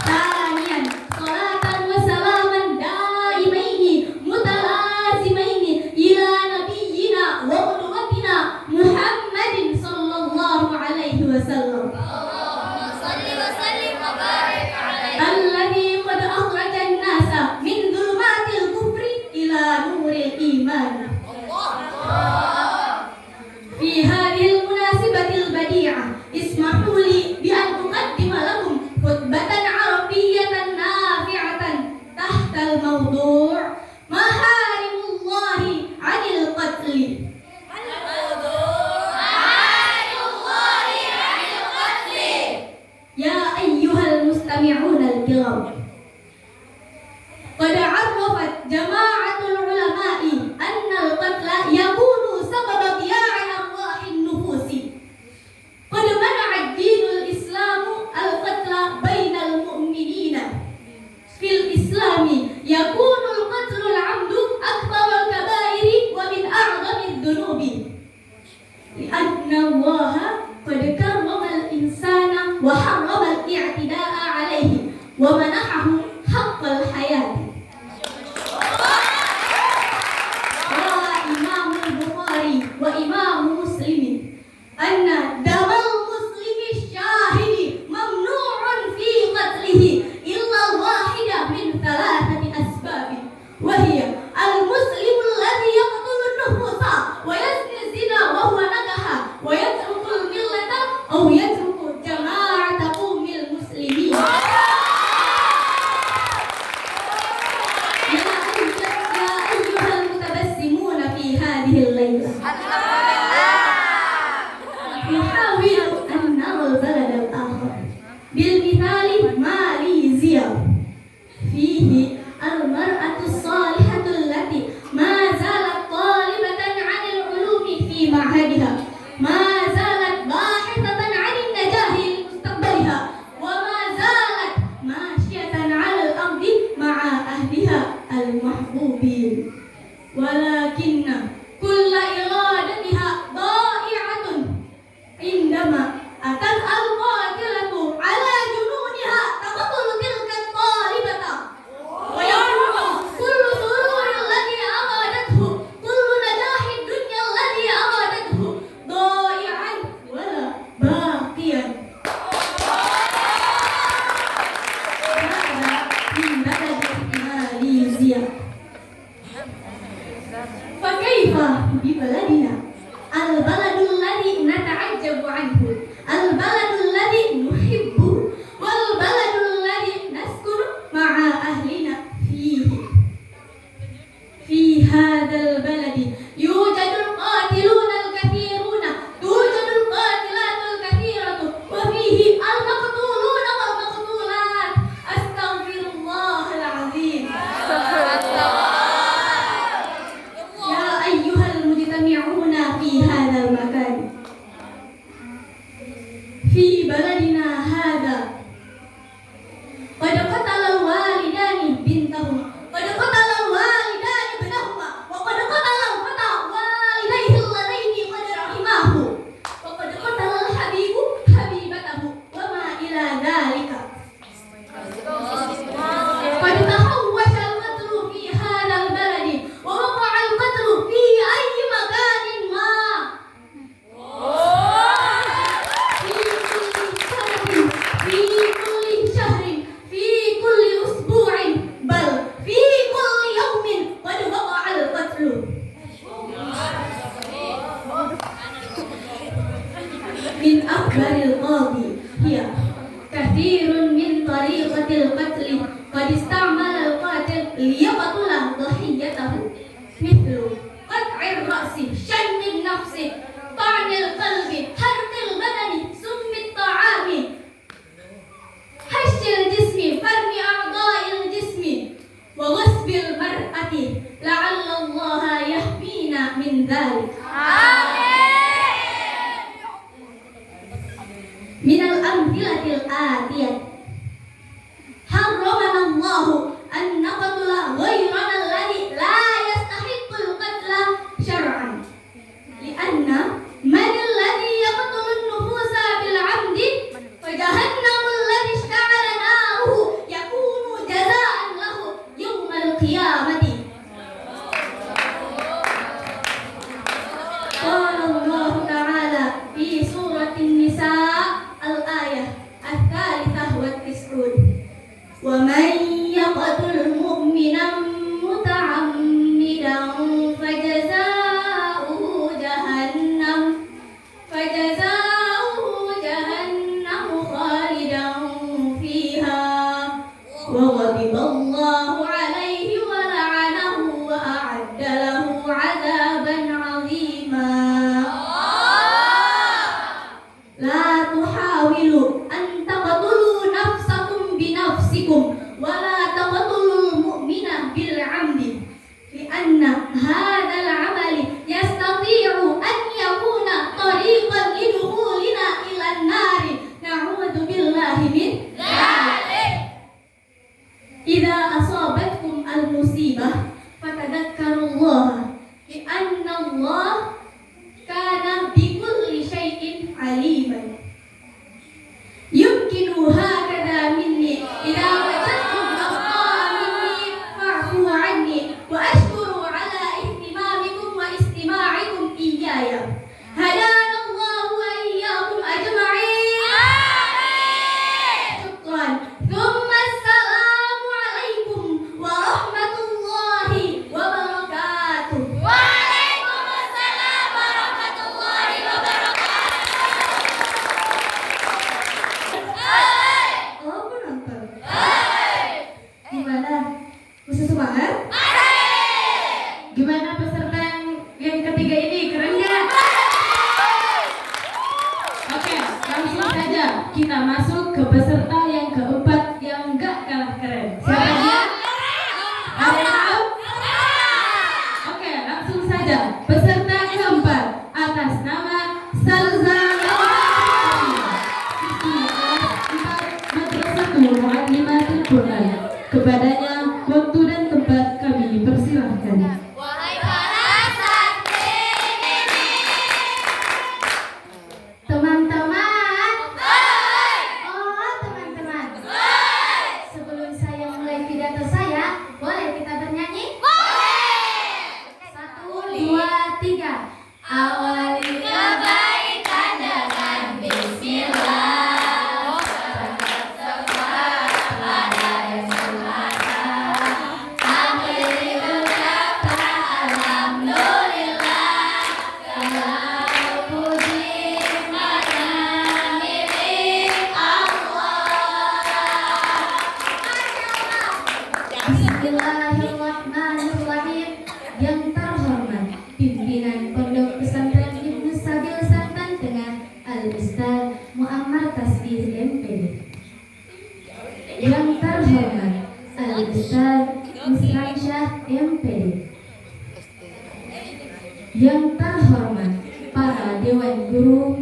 ثانيا صلاة وسلاما دائمين متلازمين إلى نبينا وقدوتنا محمد صلى الله عليه وسلم صل وسلم وبارك عليه الذي قد أخرج الناس من ظلمات الكفر إلى نور الإيمان. في هذه المناسبة البديعة اسمحوا لي بأن أقدم لكم خطبة عربية نافعة تحت الموضوع محارم الله عن القتل. يا أيها المستمعون الكرام، قد عرفت جماعة العلماء أن القتل يكون سبب ضياع أرواح النفوس. قد منع الدين الإسلام القتل بين المؤمنين. في الإسلام يكون القتل العمد أكبر الكبائر ومن أعظم الذنوب، لأن الله قد كرم الإنسان وحرم الاعتداء عليه ومنحه حق الحياة. قال إمام البخاري وإمام مسلم أن دم المسلم الشاهد ممنوع في قتله إلا الواحد من ثلاثة أسباب، وهي المسلم الذي يقتل النفوس ويزني الزنا وهو نكح ويترك الملة أو يترك جماعة قوم المسلمين. يا أيها المتبسمون في هذه الليلة، نحاول أن نرى البلد الآخر بالمثال ماليزيا. فيه المرأة الصالحة التي ما زالت طالبة عن العلوم في معهدها، ما زالت باحثة عن النجاح لمستقبلها، وما زالت ماشية على الأرض مع أهلها المحبوبين، ولكن كل إرادتها ضائعة عندما أتت القاتلة على جنونها تقتل تلك الطالبة، ويمنع كل سرور الذي أرادته، كل نجاح الدنيا الذي أرادته ضائعا ولا باقيا. هذا من بلد ماليزيا. فكيف ببلدنا، البلد الذي نتعجب عنه، البلد الذي نحبه، والبلد الذي نسكن مع أهلنا فيه. في هذا البلد يوجد القاتلون الكثيرون، توجد القاتلات الكثيرة، وفيه المقتولون والمقتولات. أستغفر الله العظيم. يا أيها المجتمعون في هذا المكان، في بلدنا هذا قد قتل الوالدان بنتهما، قد قتل الوالدان ابنهما، وقد قتل الفتى والديه اللذين قد رحماه، وقد قتل الحبيب حبيبته، وما إلى ذلك. قد تحوش القتل في هذا البلد، ووقع القتل في أي مكان ما، في كل سنة، في كل شهر، في كل أسبوع، بل في كل يوم قد وقع القتل. من أخبار القاضي هي كثير من طريقة القتل قد استعمل القاتل ليقتل ضحيته، مثل قطع الرأس، شن النفس، طعن amthilatil atiyah. Harramana Allahu an naqtula ghayrana alladhi la yastahiqqul qatla syar'an. Lianna man alladhi yaqtulu an-nufusa bil 'amdi fa jahannamul ladhi ishta'ala naruhu yakunu jazaa'an lahu yawmal qiyamati. Qala Allah Ta'ala fi suratin Nisa al-ayah al-thalithah wa tis'un. Wa man yaqtul mu'minan muta'ammidan fajaza'uhu jahannam khalidan fiha wa ghadiba Allahu 'alaihi wa la'anahu wa a'adda lahu 'adzaban 'azima. La tuhawilu an taqtulu nafsakum binafsikum wa la taqtulul mu'mina bil 'amdi li'anna hadzal 'amali yastati'u an yakuna tariqan lidukhulina ilan nari na'udzu billahi min dzalik. Idza asabatkum al-musibah fatadakkarullaha li'anna Allah kana bikulli syai'in aliman. Yumkinu hakadha minni idza wajadtum akhta'a minni fa'fu 'anni wa ashkuru 'ala ihtimamikum wa istima'ikum iyaya. Hadana Allahu wa iyyakum ajma'in. Syukran. Thumma assalamu 'alaikum wa rahmatullahi wa barakatuh. Waalaikumsalam warahmatullahi wabarakatuh. Oh, penonton. Gimana? Masih semangat? Gimana peserta yang ketiga ini? Keren nggak? Oke, langsung saja kita masuk ke peserta yang keempat yang nggak kalah keren. Siapa dia? Ada yang tahu? Oke, langsung saja. Peserta keempat atas nama Salza Madrasatul Muallimatul Quran. Kepadanya waktu dan tempat kami persilahkan. Wahai para santri, Teman-teman. hai, Oh, teman-teman. hai, Sebelum saya mulai pidato saya, boleh kita bernyanyi? Satu, dua, tiga. Awali kebaikan dengan Bismillah. Tetap semangat pada yang semata. Akhiri ucapkan alhamdulillah. Segala puji hanya milik Allah. Bismillahirrahmanirrahim. Yang terhormat pimpinan Pondok Pesantren Ibnu Sabil Santan Tengah Al-Ustaz Muammar Tasbih MPD. Yang terhormat Al-Ustaz Musransyah MPD. Yang terhormat para dewan guru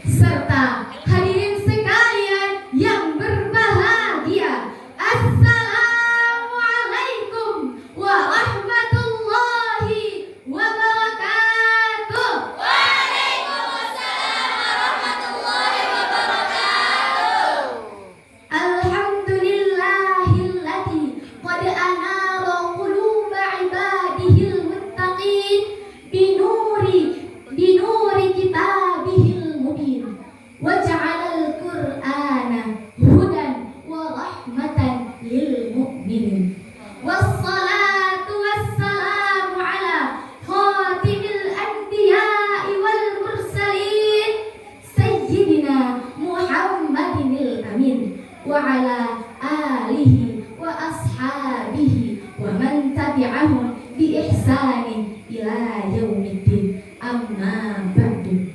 serta hadirin sekalian yang berbahagia. Assalamualaikum warahmatullahi wabarakatuh. Waalaikumsalam warahmatullahi wabarakatuh. Alhamdulillahilladzi qad anara quluba ibadihil muttaqin binuri kitabihil mubin wa ja'alal qur'ana hudan wa rahmatan lil mu'minin. Wassalatu wassalamu ala khatimil anbiya'i wal mursalin sayyidina Muhammadinil amin wa ala alihi wa ashabihi wa man tabi'ahum bi ihsanin ila yaumiddin. Amma ba'du.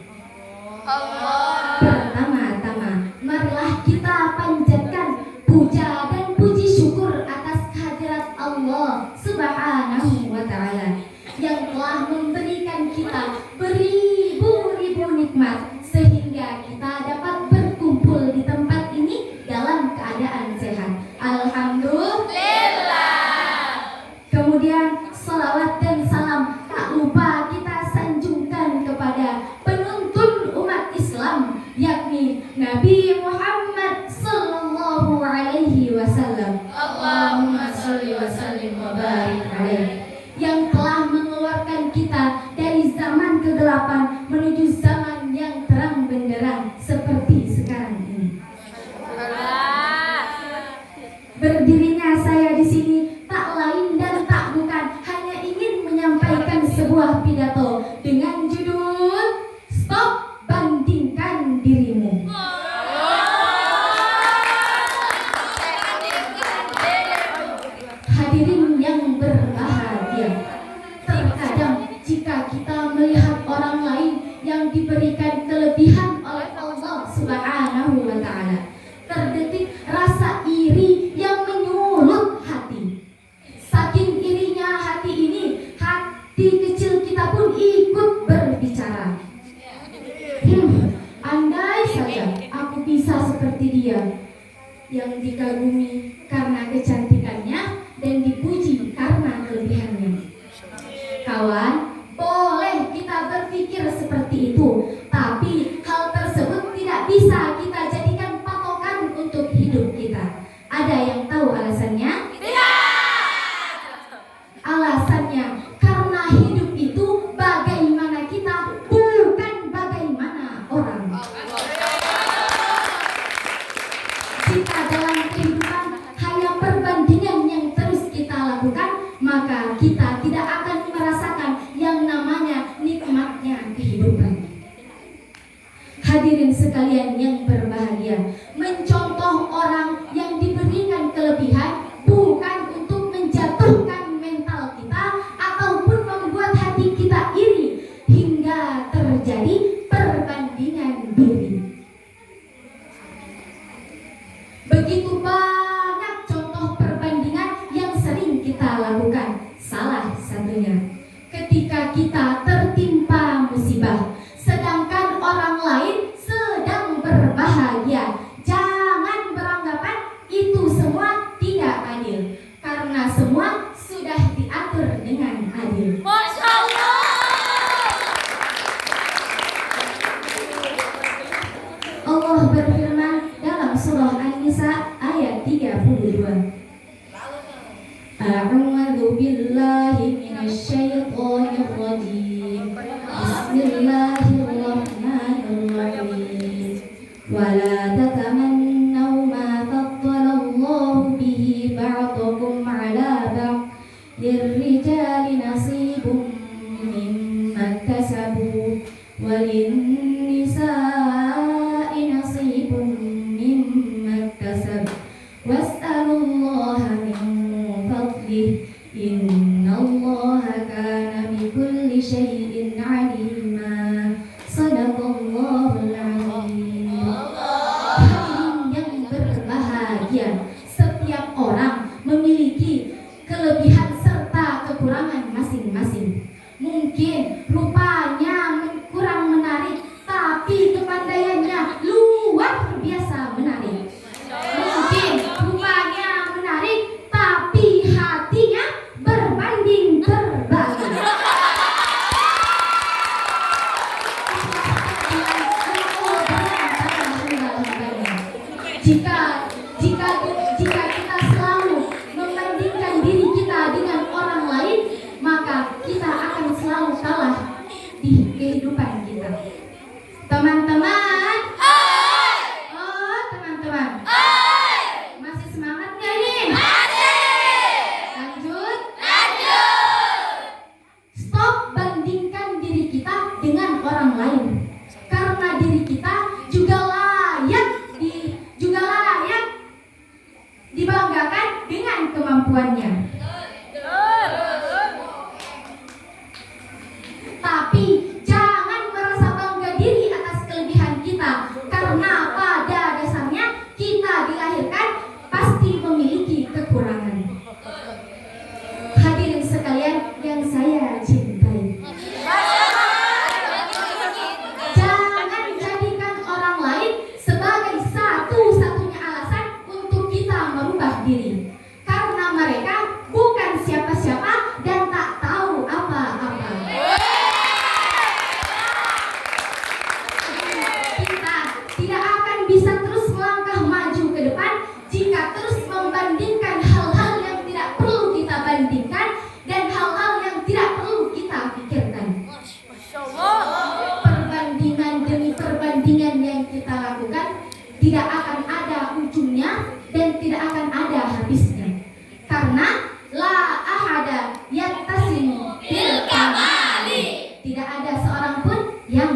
Pertama-tama, marilah kita panjatkan puja dan puji syukur atas kehadirat Allah Subhanahu wa Ta'ala yang telah memberikan kita beribu-ribu nikmat sehingga kita dapat Nabi Muhammad sallallahu alaihi wasallam. Allahumma sholli wa sallim wa barik alaihi. Yang telah mengeluarkan kita dari zaman kegelapan menuju zaman yang terang benderang seperti sekarang ini. Berdirinya saya di sini tak lain dan tak bukan hanya ingin menyampaikan sebuah pidato dengan judul Stop Bandingkan Dirimu. Hadirin yang berbahagia, terkadang jika kita melihat orang lain yang diberikan kelebihan oleh Allah Subhanahu wa Ta'ala, terdetik rasa iri yang menyulut hati. Saking irinya hati ini, hati kecil kita pun ikut berbicara. Andai saja aku bisa seperti dia, yang dikagumi karena kecantikannya dan dipuji karena kelebihannya. Kawan, boleh kita berpikir seperti itu, tapi hal tersebut tidak bisa kita jadikan patokan untuk hidup kita. Ada yang tahu alasannya? Alasannya karena hidup itu bagaimana kita, bukan bagaimana orang. Jika dalam kehidupan hanya perbandingan yang terus kita lakukan, maka kita tidak akan merasakan yang namanya nikmatnya kehidupan. Hadirin sekalian yang berbahagia, mencontoh orang yang diberikan kelebihan bukan untuk menjatuhkan mental kita ataupun membuat hati kita iri hingga terjadi perbandingan diri. Begitu banyak contoh perbandingan yang sering kita lakukan. Salah satunya ketika kita tertimpa musibah, sedangkan orang lain sedang berbahagia. Jangan beranggapan itu semua tidak adil, karena semua sudah diatur dengan adil. Masya Allah. Allah berfirman dalam surah An-Nisa ayat 32. A'udzu billahi minasyaitonir rajim. Bismillahirrahmanirrahim. Wala tatamannaw ma faddala Allahu bihi ba'dakum 'ala ba'd. Lirrijali nasibun mimma iktasabu walinnisa'i nasibun mimma iktasabu was'alullaha min fadlih innallaha kana bikulli syai'in 'alima. Shadaqallahul 'azim. Hadirin yang berbahagia, setiap orang memiliki kelebihan serta kekurangan masing-masing. Mungkin rupanya kurang menarik, tapi kepandaiannya luar biasa menarik. Mungkin rupanya menarik, tapi hatinya berbanding terbalik. Jika kita selalu membandingkan diri kita dengan orang lain, maka kita akan selalu kalah di kehidupan kita. Teman-teman, oh teman-teman, masih semangat nggak nih? Lanjut. Stop bandingkan diri kita dengan orang lain, karena diri kita juga layak dibanggakan dengan kemampuannya. Tapi jangan merasa bangga diri atas kelebihan kita, karena pada dasarnya kita dilahirkan pasti memiliki kekurangan. Hadirin sekalian yang saya cintai,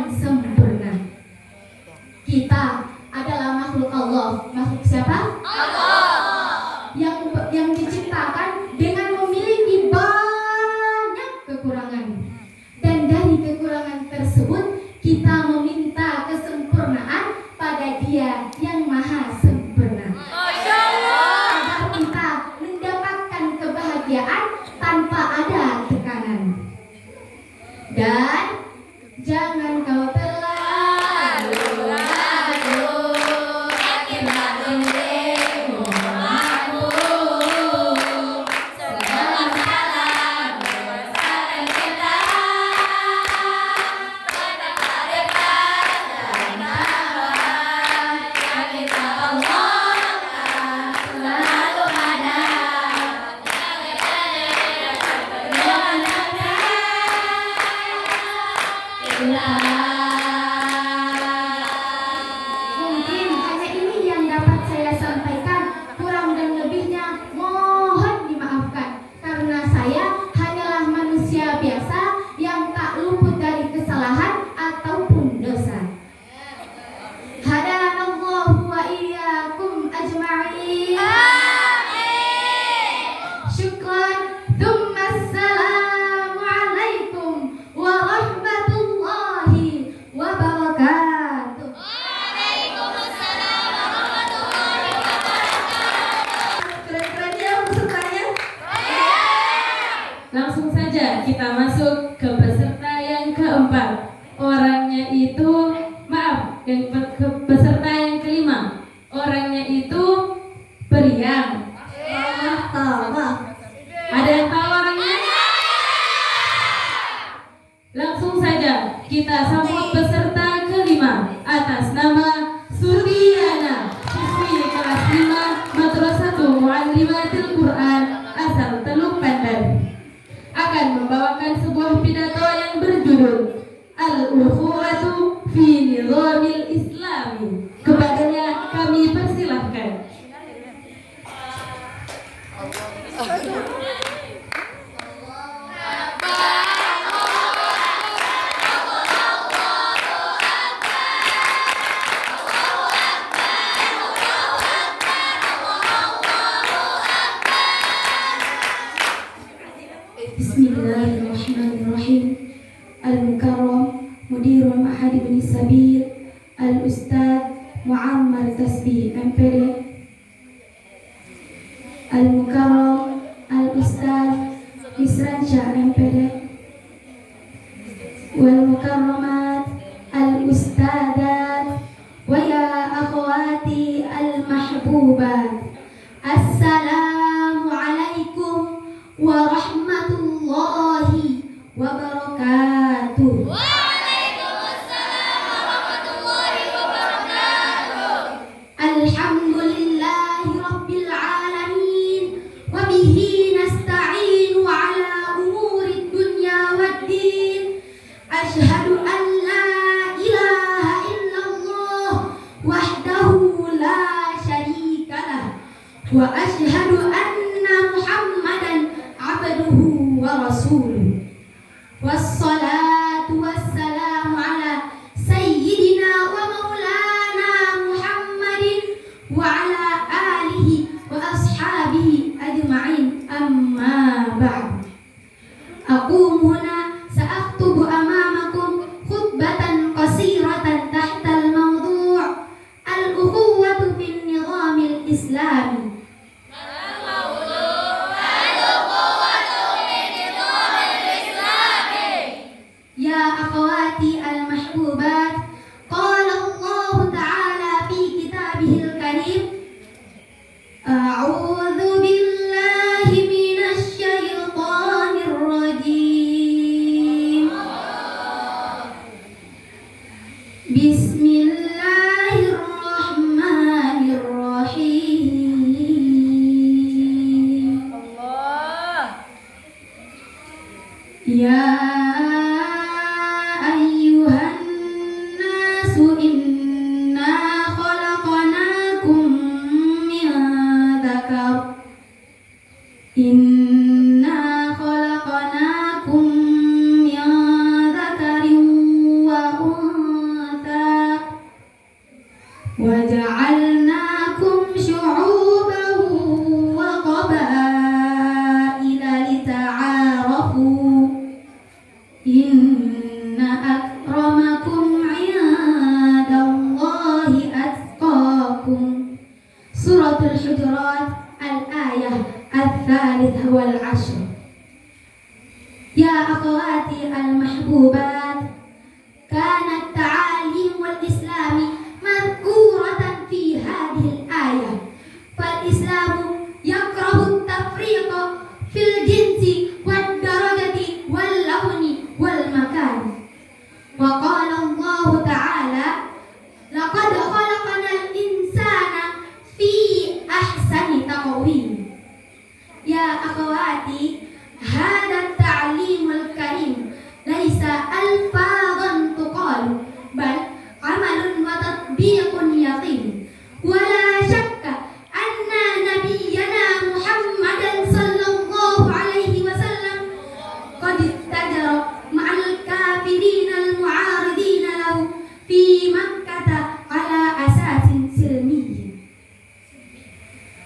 yang sempurna. Kita adalah makhluk Allah. Makhluk siapa? Yang diciptakan dengan memiliki banyak kekurangan, dan dari kekurangan tersebut kita meminta kesempurnaan pada Dia yang maha sempurna, agar kita mendapatkan kebahagiaan tanpa ada tekanan. Dan jangan kau terlalu mungkin hanya ini yang dapat saya sampaikan. Kurang dan lebihnya mohon dimaafkan, karena saya hanyalah manusia biasa yang tak luput dari kesalahan ataupun dosa. Hadanallahu wa iyyakum ajma'in. Syukran. Tsumma assalamu alaikum warahmatullahi wabarakatuh. Keren-keren ya pesertanya. Langsung saja kita masuk ke peserta yang keempat. Orangnya itu, peserta yang kelima. Orangnya itu periang. Ada yang tahu orangnya? Langsung saja kita sambut peserta kelima atas nama Surdiana, siswi kelas 5 Madrasatul Muallimatil Quran asal Teluk Pandan, akan membawakan sebuah pidato yang berjudul Al-Ukhuwatu fi Nizamil Islami. Kepadanya kami persilahkan. Bismillahirrahmanirrahim. Al-Mukarram Mudirul Ma'had Ibn Sabil Al-Ustadz Muammar Tasbih MPD. Al-Mukarram Al-Ustadz Isransyah MPD. Wal-Mukarramat Al-Ustadat wa ya akhwati al-mahbubat, Assalamu alaikum warahmatullahi wabarakatuh. Alhamdulillahi rabbil alamin, wa bihi nasta'inu ala umuri dunya waddin. Asyhadu an la ilaha illallah wahdahu la syarika lah, wa asyhadu anna Muhammadan abduhu wa rasuluh. Wassalatu wassalamu ala sayyidina wa maulana Muhammadin wa ala alihi wa ashabihi ajma'in, amma ba'd. Aku huna sa'aktubu amamakum khutbatan qasiratan tahta al-mawdu' al-ukhuwatu fin nizamil islami. Ya akhwati al-mahbubat, qala Allah ta'ala fi kitabihil karim, a'udzu billahi minasy syaithanir rajim. Bismillahirrahmanirrahim. Ya ayyuhan nasu inna khalaqnakum min dzakar inna khalaqnakum min dzakarin wa وجعلناكم شعوبا وقبائل لتعارفوا إن أكرمكم عند الله أتقاكم. سورة الحجرات الآية 13. يا أخواتي المحبوبات، كانت تعاليم الإسلام مذكورة في هذه الآية، فالإسلام يكره التفريق في الجنس والدرجة واللون والمكان. وقال الله تعالى: لقد خلقنا الإنسان في أحسن تقويم. يا أخواتي، هذا التعليم الكريم ليس ألفاظا تقال، بل عمل وتطبيق يقين. ولا شك أن نبينا محمدا صلى الله عليه وسلم قد اتجر مع الكافرين المعارضين له في مكة على أساس سلمي.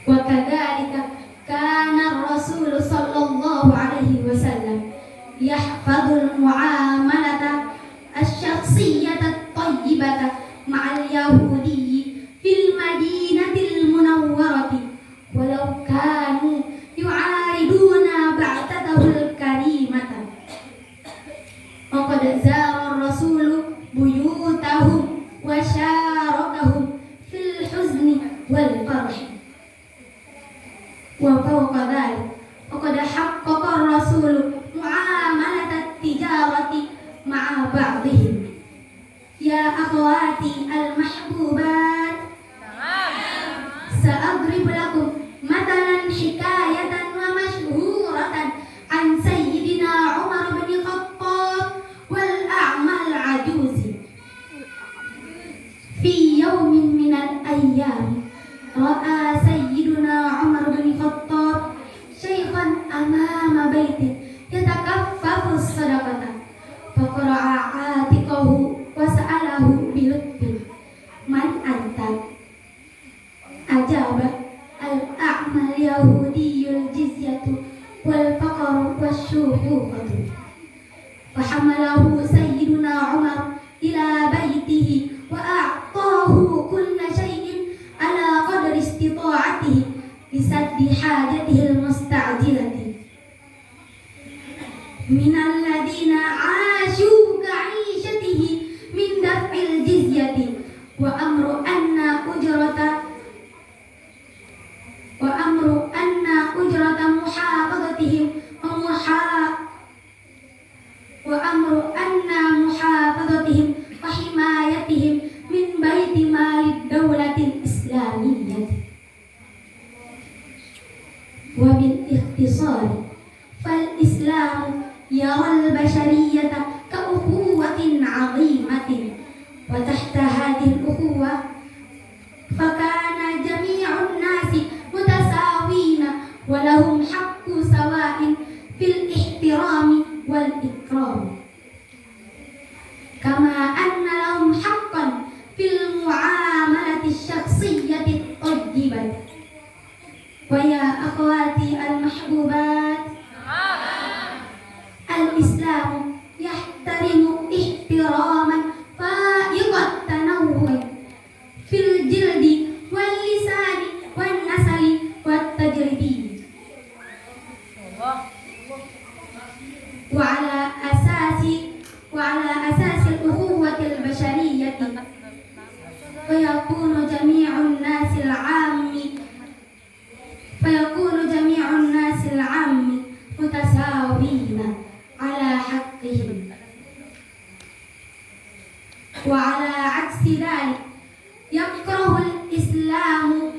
وكذلك كان الرسول صلى الله عليه وسلم يحفظ المعاملة الشخصية الطيبة مع اليهودي في المدينة المنورة، ولو كانوا يعارضون بعثته الكريمة. وقد زار الرسول بيوتهم وشاركهم في الحزن والفرح. وفوق ذلك وقد حقق الرسول معاملة التجارة مع بعضهم. يا أخواتي المحبوبات، سأضرب لكم مثلا حكاية ومشهورة عن سيدنا عمر بن الخطاب والأعمى العجوز. في يوم من الأيام رأى سيدنا عمر بن الخطاب شيخا أمام بيته يتكفف الصدقة، فقرع عاتقه وسأله بلطف: من أنت؟ أجاب: الأعمى اليهودي الجزية والفقر والشيخوخة. فحمله سيدنا عمر إلى بيته وأعطاه كل شيء على قدر استطاعته لسد حاجته المستعجلة. من الذين عاشوا كعيشته من دفع الجزية، وأمر أن أجرة محافظتهم وحمايتهم من بيت مال الدولة الإسلامية. وبالاختصار، فالإسلام يرى البشرية كأخوة عظيمة، وتحت هذه الأخوة فكان جميع الناس متساوين ولهم حق سواء في الاحترام والإكرام، كما أن لهم حقا في المعاملة الشخصية الطيبة. ويا أخواتي المحبوبات، الإسلام يحترم احتراما فائق التنوع في الجلد واللسان والنسل والتجربي، وعلى أساس الأخوة البشرية فيكون جميع الناس العام متساوين على حقهم. وعلى عكس ذلك يكره الإسلام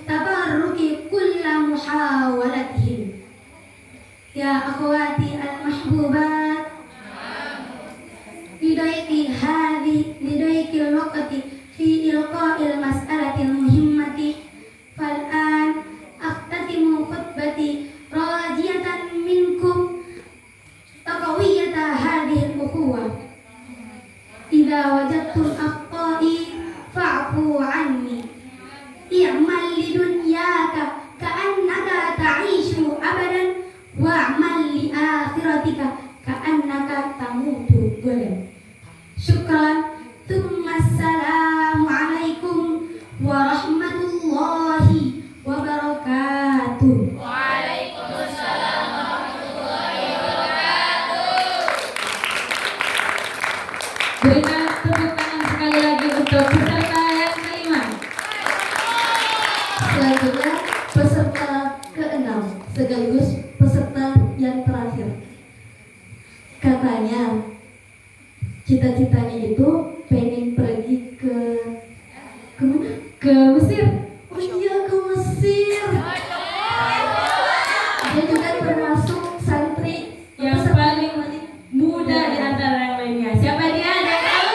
تبرك كل محاولتهم. يا أخواتي المحبوبات، لضيق الوقت في إلقاء المسألة المهمة، فالآن أختتم خطبتي راجية منكم تقوية هذه الأخوة. إذ idza wajadtum aqta'i fa'fu 'anni i'mal lidunyaka ka'annaka ta'ishu abadan wa'mal li akhiratika ka'annaka tamutu gadan. Syukran. Assalamu alaikum warahmatullahi wabarakatuh. Waalaikumsalam warahmatullahi wabarakatuh. Berikan tepuk tangan sekali lagi untuk peserta yang kelima. Selanjutnya peserta ke-6 sekaligus peserta yang terakhir. Katanya cita-citanya itu pengen pergi ke mana? Ke Mesir. Oh iya, ke Mesir. Dia juga termasuk santri Yang paling muda di antara yang lainnya. Siapa dia? Ada yang tahu?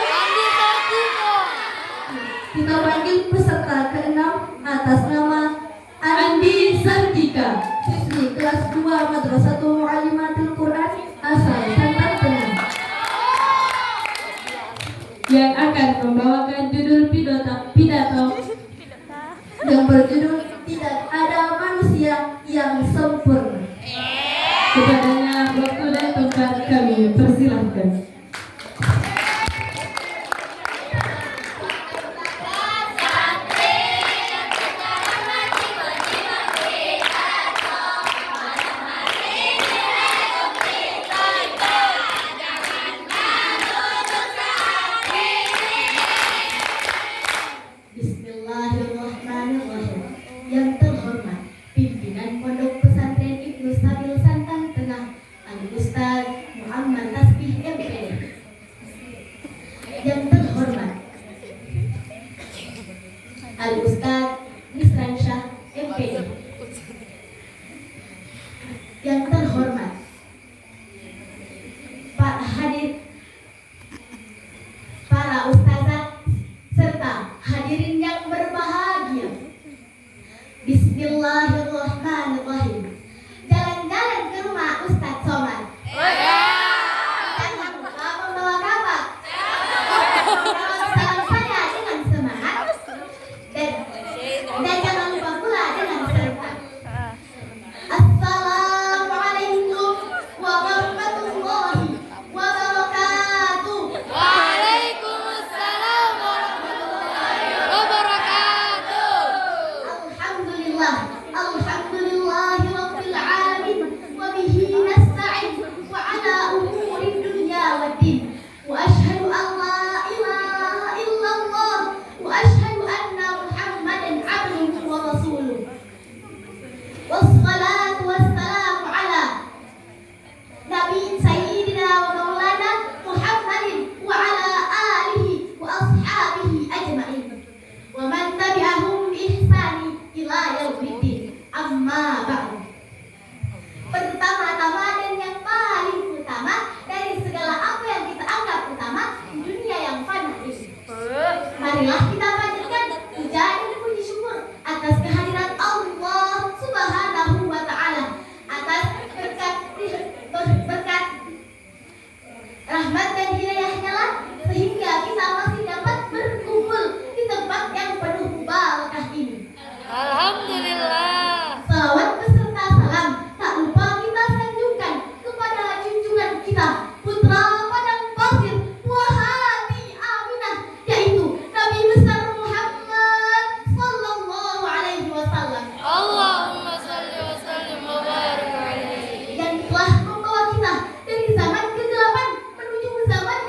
Kita panggil peserta ke-6 atas nama Andi Sartika, siswi kelas 2 Madrasatul Muallimatil Quran asal Santan Tengah, Yang akan membawakan judul pidato yang berjudul Tidak Ada Manusia Yang Sempurna. Kepadanya waktu dan tempat kami persilahkan. Bismillahirrahmanirrahim. Yang terhormat pimpinan Pondok Pesantren Ibnu Sabil Santan Tengah Al-Ustaz Muhammad Tasbih MPD. Yang terhormat Al-Ustaz Nisran Syah MPD. Yang terhormat Pak Hadir, para ustazah serta hadirin yang berbahagia. Bismillahirrahmanirrahim. Jalan-jalan ke rumah Ustaz Somad. Jangan lupa membawa kapak. Salam saya dengan semangat dan jangan lupa pula dengan serta. Assalamualaikum warahmatullahi wabarakatuh. Waalaikumsalam warahmatullahi wabarakatuh. Alhamdulillah, alhamdulillahi rabbil alamin, wa bihi nasta'in wa ala umuri dunya waddin. Wa ashhadu an la ilaha illallah wa ashhadu anna Muhammadan abduhu wa rasuluh. Wassalatu wassalamu ala Nabi Sayyidina wa Maulana Muhammadin wa ala alihi wa ashabihi ajma'in wa man tabi'ahum bi ihsani ila yaumiddin. Amma ba'du. Pertama-tama dan yang paling utama dari segala apa yang kita anggap utama di dunia yang fana ini, marilah kita panjatkan puja dan puji syukur atas kehadiran Allah Subhanahu wa taala, atas berkat rahmat dan hidayahnya lah sehingga kita masih dapat berkumpul di tempat yang penuh barakah ini. Alhamdulillah. Salawat beserta salam tak lupa kita sanjungkan kepada junjungan kita, putra padang pasir, buah hati Aminah, yaitu Nabi besar Muhammad sallallahu alaihi wasallam, Allahumma salli wa sallim wa barik alaihi. yang telah membawa kita dari zaman kegelapan menuju zaman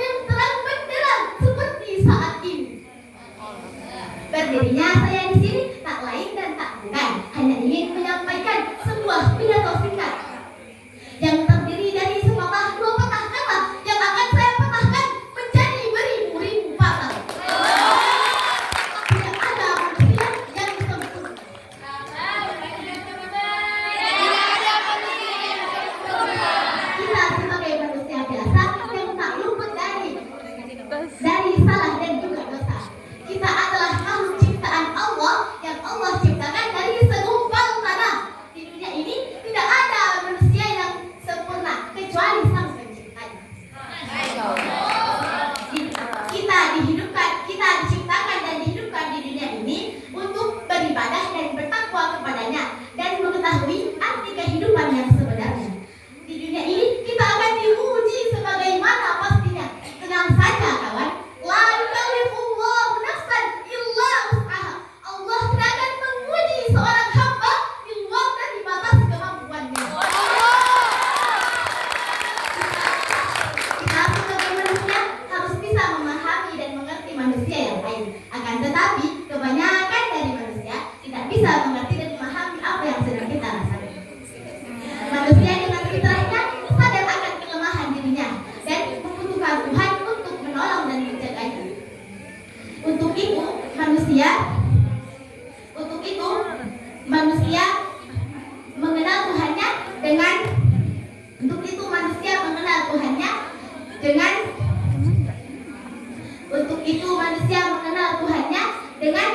Untuk itu manusia mengenal Tuhannya dengan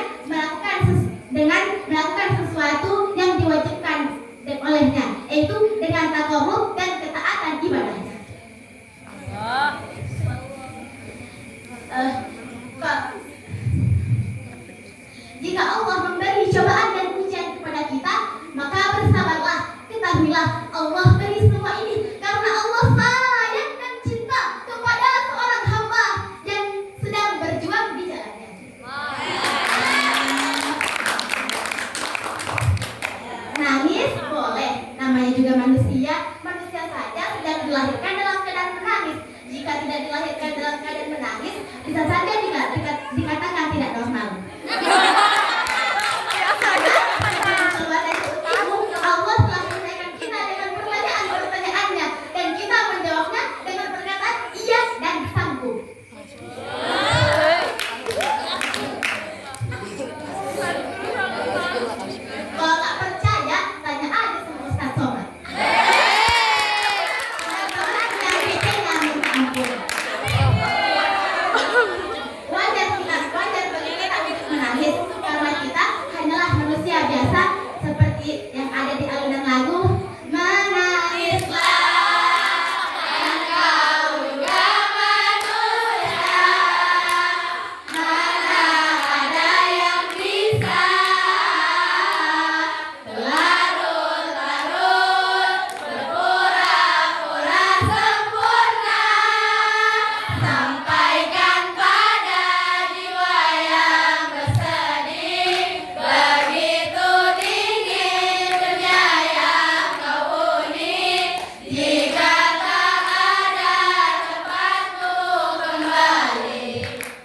melakukan sesuatu yang diwajibkan olehnya, yaitu dengan takarrub dan ketaatan ibadahnya. Jika Allah memberi cobaan dan ujian kepada kita, maka bersabarlah. Ketahuilah Allah beri semua ini karena Allah sayang dan cinta kepada seorang hamba yang sedang berjuang di jalannya. Nangis boleh, namanya juga manusia. Manusia saja sedang dilahirkan dalam keadaan menangis. Jika tidak dilahirkan dalam keadaan menangis, bisa saja dikatakan tidak normal. Allah telah menanyakan kita dengan pertanyaan-pertanyaannya, dan kita menjawabnya dengan perkataan iya dan sanggup. Kalau tak percaya, tanya aja sama Ustaz Somad. Ustaz Somad yang bikinnya minta ampun. Wajar bagi kita untuk menangis, karena kita hanyalah manusia biasa seperti yang ada di alunan lagu. Menangislah dan kau juga manusia, mana ada yang bisa berlarut-larut, berpura-pura sempurna, sampaikan pada jiwa yang bersedih. Begitu dingin dunia yang kau huni, jika tak ada tempatmu kembali,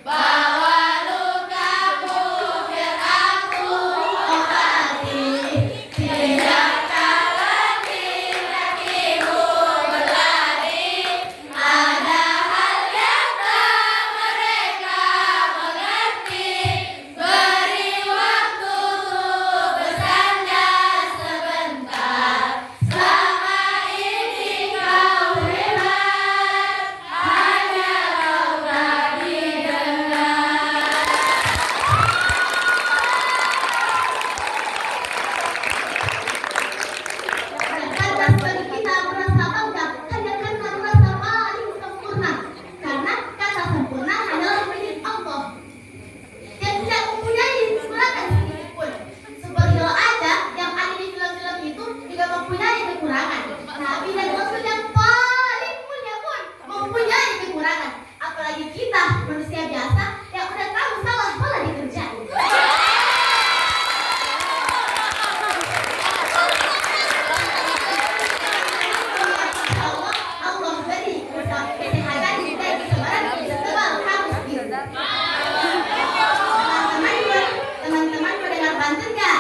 bawa lukamu biar aku obati. Biarkan letih kakimu berlari, ada hal yang tak mereka mengerti. Beri waktu untuk bersandar sebentar. Selama ini kau hebat, hanya kau tak didengar. Lantas bagi kita merasa bangga hanya karena merasa paling sempurna, karena kata sempurna adalah milik Allah yang tidak mempunyai kekurangan sedikit pun. Superhero aja yang ada di film-film itu juga mempunyai kekurangan. Nabi dan Rasul yang paling mulia pun mempunyai kekurangan. Apalagi kita manusia biasa yang udah tahu salah malah dikerjain. Allah beri kesehatan dan kesabaran setebal kamus biru. Teman-teman mau dengar pantun nggak?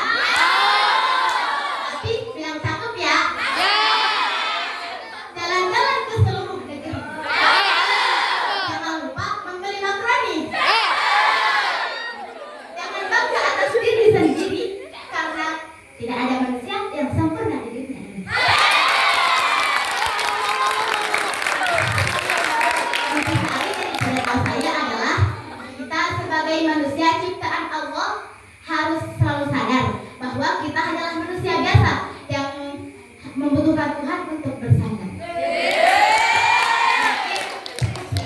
Tapi bilang cakep ya. Jalan-jalan ke seluruh negeri. Jangan lupa membeli makaroni. Jangan bangga atas diri sendiri, karena tidak ada manusia yang sempurna di dunia ini. Inti dari cerita saya adalah kita sebagai manusia ciptaan Allah harus selalu sadar bahwa kita hanyalah manusia biasa yang membutuhkan Tuhan untuk bersandar.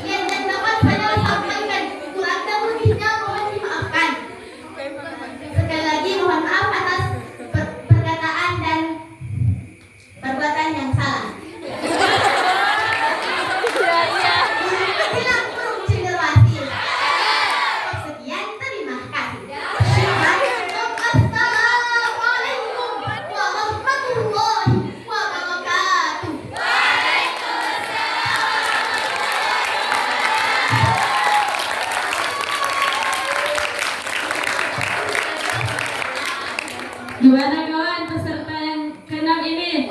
Yang dapat saya sampaikan, kurang dan lebihnya mohon dimaafkan. Sekali lagi mohon maaf atas perkataan dan perbuatan yang salah. Hilang burung cenderawasih. Sekian, terima kasih. Assalamualaikum warahmatullahi wabarakatuh. Gimana kawan peserta yang ke-6 ini?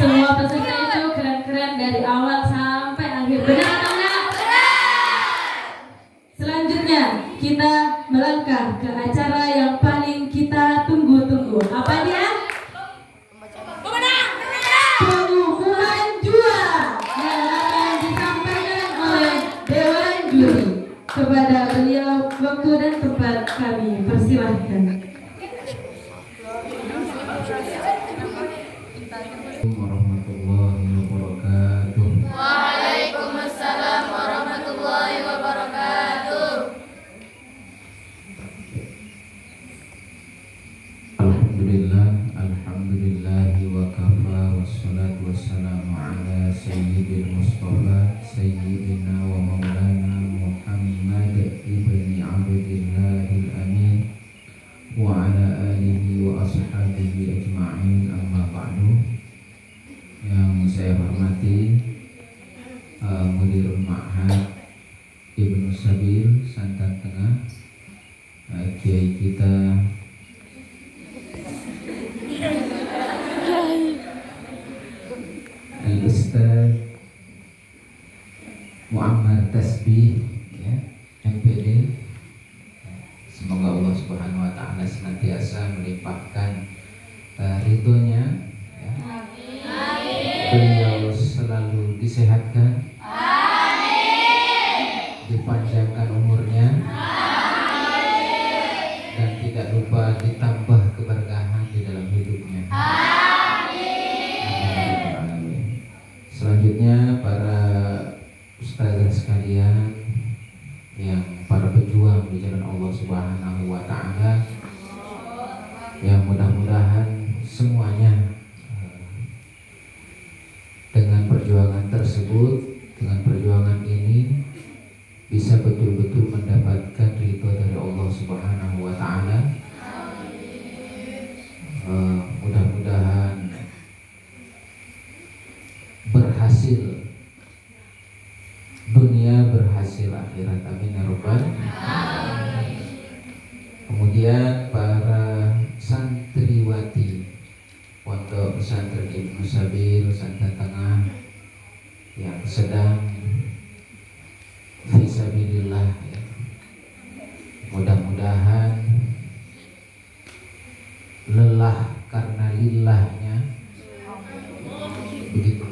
Semua peserta itu keren-keren dari awal sampai akhir. Benar atau enggak? Selanjutnya kita melangkah ke acara yang paling kita tunggu-tunggu. Apa dia? Pengumuman juara. waktu dan tempat kami persilahkan. Warahmatullahi wabarakatuh. Waalaikumsalam warahmatullahi wabarakatuh. Alhamdulillahi wa kafa wassalatu wassalamu ala sayyidil mustafa sayyidina wa maulana Muhammad ibni Abdillahil amin wa ala alihi wa ashabihi ajma'in, amma ba'du. Yang saya hormati Mudirul Ma'had Ibnu Sabil Santan Tengah, Kiai kita Al-Ustaz Muammar Tasbih, ya, MPD. Semoga Allah Subhanahu wa taala senantiasa melimpahkan ridhonya, ya. Beliau selalu disehatkan, dipanjangkan umurnya, dan tidak lupa ditambah keberkahan di dalam hidupnya. Selanjutnya para ustazah sekalian, yang para pejuang di jalan Allah Subhanahu wa taala, yang mudah-mudahan semuanya dengan perjuangan tersebut, dengan perjuangan ini bisa betul-betul mendapatkan ridho dari Allah Subhanahu wa taala. Mudah-mudahan berhasil dunia, berhasil akhirat, amin ya rabbal alamin. Kemudian para santriwati Pondok Pesantren Ibnu Sabil Santan Tengah yang sedang fisabilillah, ya. Mudah-mudahan lelah karena lillahnya, begitu,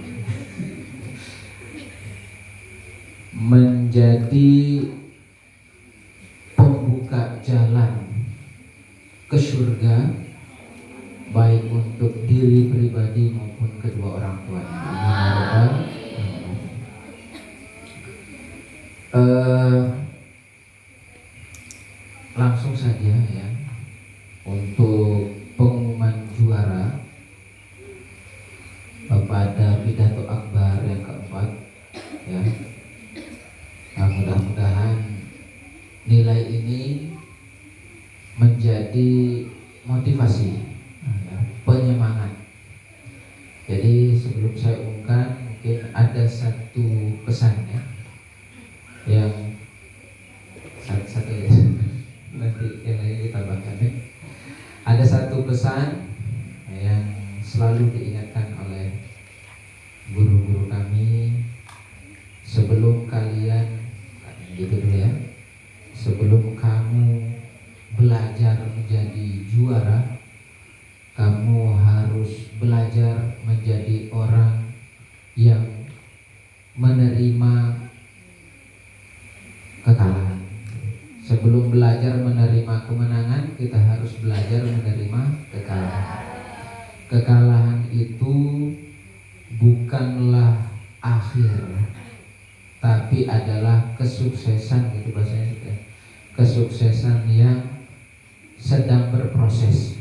menjadi pembuka jalan ke surga, baik untuk diri pribadi maupun kedua orang tuanya. Amin ya rabbal alamin. Langsung saja, ya, untuk pengumuman juara pada pidato akbar yang keempat, ya. Mudah-mudahan nilai ini menjadi motivasi, ya, penyemangat. Jadi sebelum saya umumkan, mungkin ada satu pesannya yang satu ya, nanti yang lain ditambahkan, ya. Ada satu pesan yang selalu diingatkan oleh guru-guru kami, sebelum kalian, gitu dulu ya, sebelum kamu belajar menjadi juara, kamu harus belajar menjadi orang yang menerima kekalahan. Sebelum belajar menerima kemenangan, kita harus belajar menerima kekalahan. Kekalahan itu bukanlah akhir, tapi adalah kesuksesan, gitu bahasanya, kesuksesan yang sedang berproses.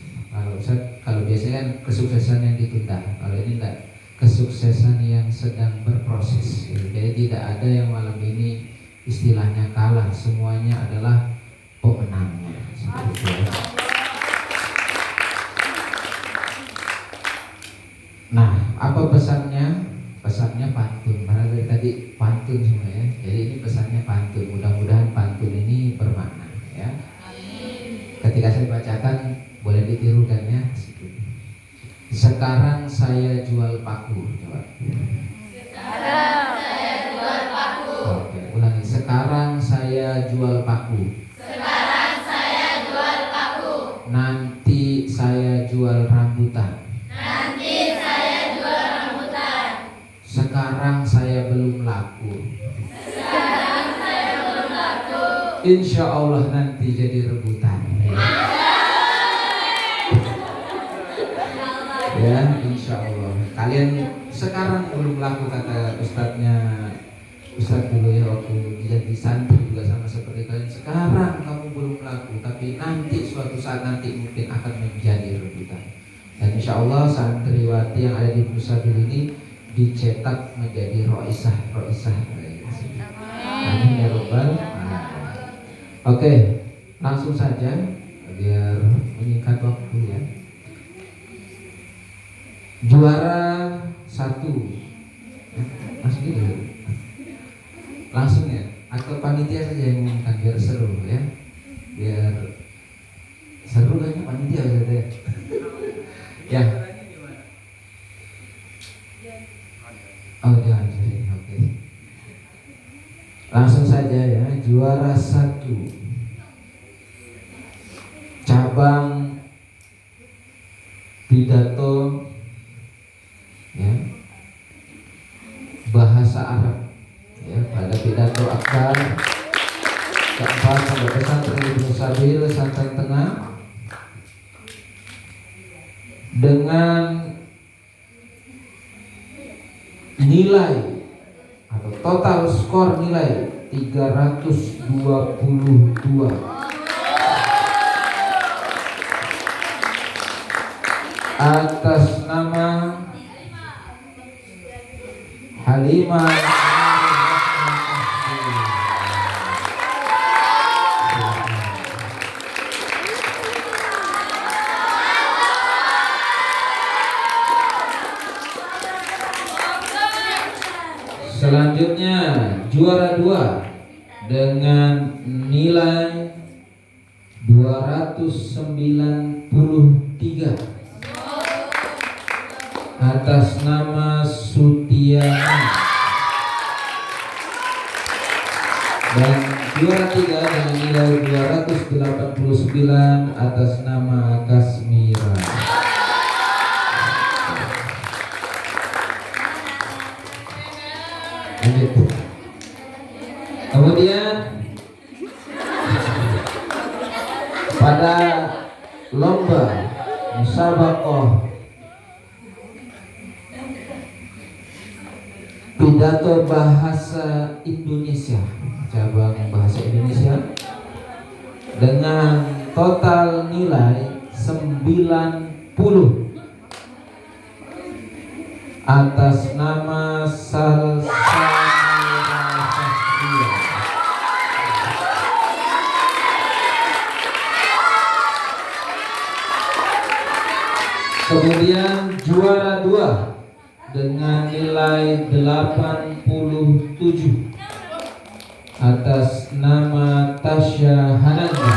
Kalau biasanya kan kesuksesan yang ditunda, kalau ini enggak, kesuksesan yang sedang berproses. Jadi tidak ada yang malam ini istilahnya kalah, semuanya adalah pemenangnya. Seperti itu. Nah, apa pesannya? Pesannya pantun. Karena dari tadi pantun semua, ya. Jadi ini pesannya pantun. Mudah-mudahan pantun ini bermakna, ya. Ketika saya bacakan boleh ditirukan, ya. Sekarang saya jual paku. Coba. Sekarang saya jual paku. Oke, ulangi. Sekarang saya jual paku. Sekarang saya jual paku. Nanti saya jual rambutan. Nanti saya jual rambutan. Sekarang saya belum laku. Sekarang saya belum laku. insya Allah nanti jadi rebutan. Ya, insya Allah. Kalian sekarang belum laku, kata Ustadz dulu ya, waktu jadi santri juga sama seperti kalian. Sekarang kamu belum laku, tapi nanti suatu saat nanti mungkin akan menjadi rebutan. Dan insya Allah santriwati yang ada di Musabil ini dicetak menjadi roisah. Amin ya Rabbal alamin. Oke, langsung saja biar menyingkat waktu ya. Juara 1 langsung gitu. Langsung ya, atau panitia saja yang mengumumkan biar seru ya. Biar seru kan panitia saja ya. Ya. Oh jangan jadi, oke. Langsung saja ya, juara 1 cabang pidato ya bahasa Arab ya pada pidato akbar keempat Pondok Pesantren Ibnu Sabil Santan Tengah dengan nilai atau total skor nilai 322 atas nama Halimah. Selanjutnya juara 2 dengan nilai 293 atas nama Sutiana. Dan juara 3 dengan nilai 289 atas nama Kasmira. Lanjut. Kemudian pada lomba musabaqah pidato bahasa Indonesia, cabang bahasa Indonesia dengan total nilai 90 atas nama Salsa. Kemudian juara 2 dengan nilai 87 atas nama Tasya Hananda.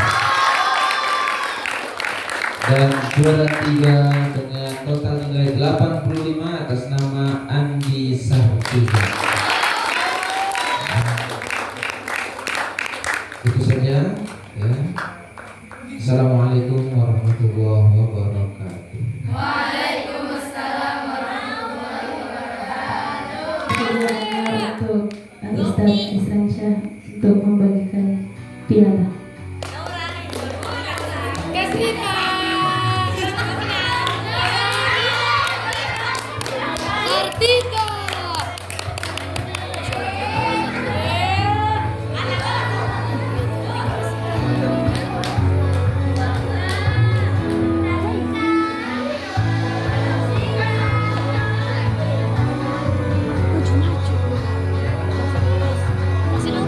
Dan juara 3 dengan total nilai 85 atas nama Andi Sartiga. Itu saja ya. Assalamualaikum warahmatullahi wabarakatuh. Waalaikumsalam warahmatullahi wabarakatuh. Untuk Ustaz Isransyah untuk membagikan piala.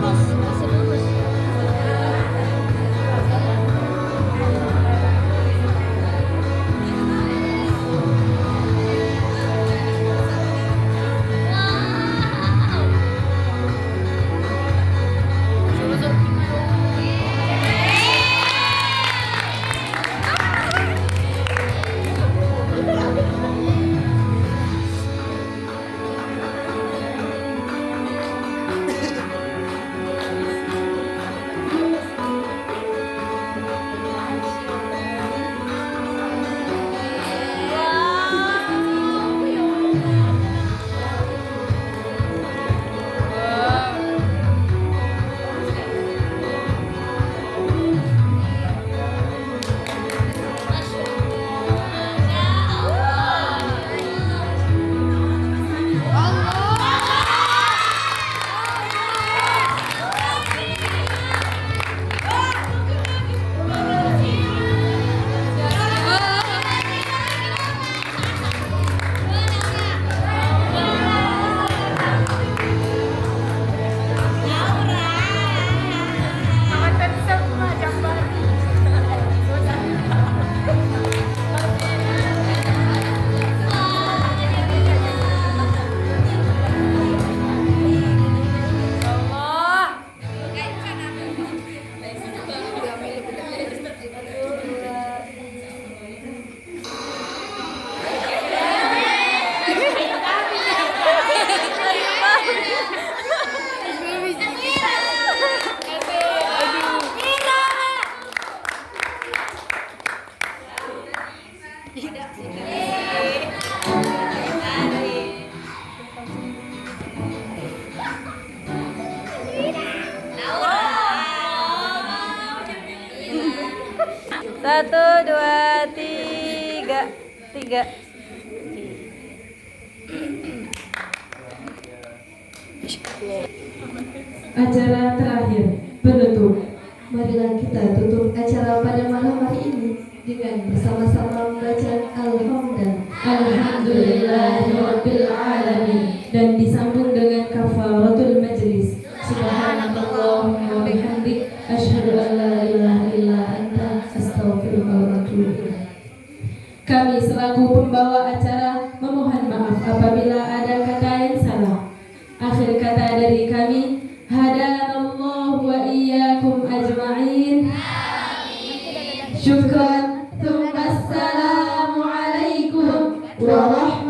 Masih lurus. Satu, dua, tiga. Tiga. Acara terakhir penutup. Marilah kita tutup acara pada malam hari ini dengan bersama-sama membaca Alhamdulillah. Alhamdulillahirabbil alamin dan disambung dengan kafaratul majlis. Subhanallah wa bihamdik asyhadu an la ilaha illa anta astaghfiruka wa atubu ilaik. Kami selaku pembawa acara memohon maaf apabila ada kata yang salah. Akhir kata dari kami, hadanallahu wa iyyakum ajma'in. Syukran. Assalamualaikum warahmatullahi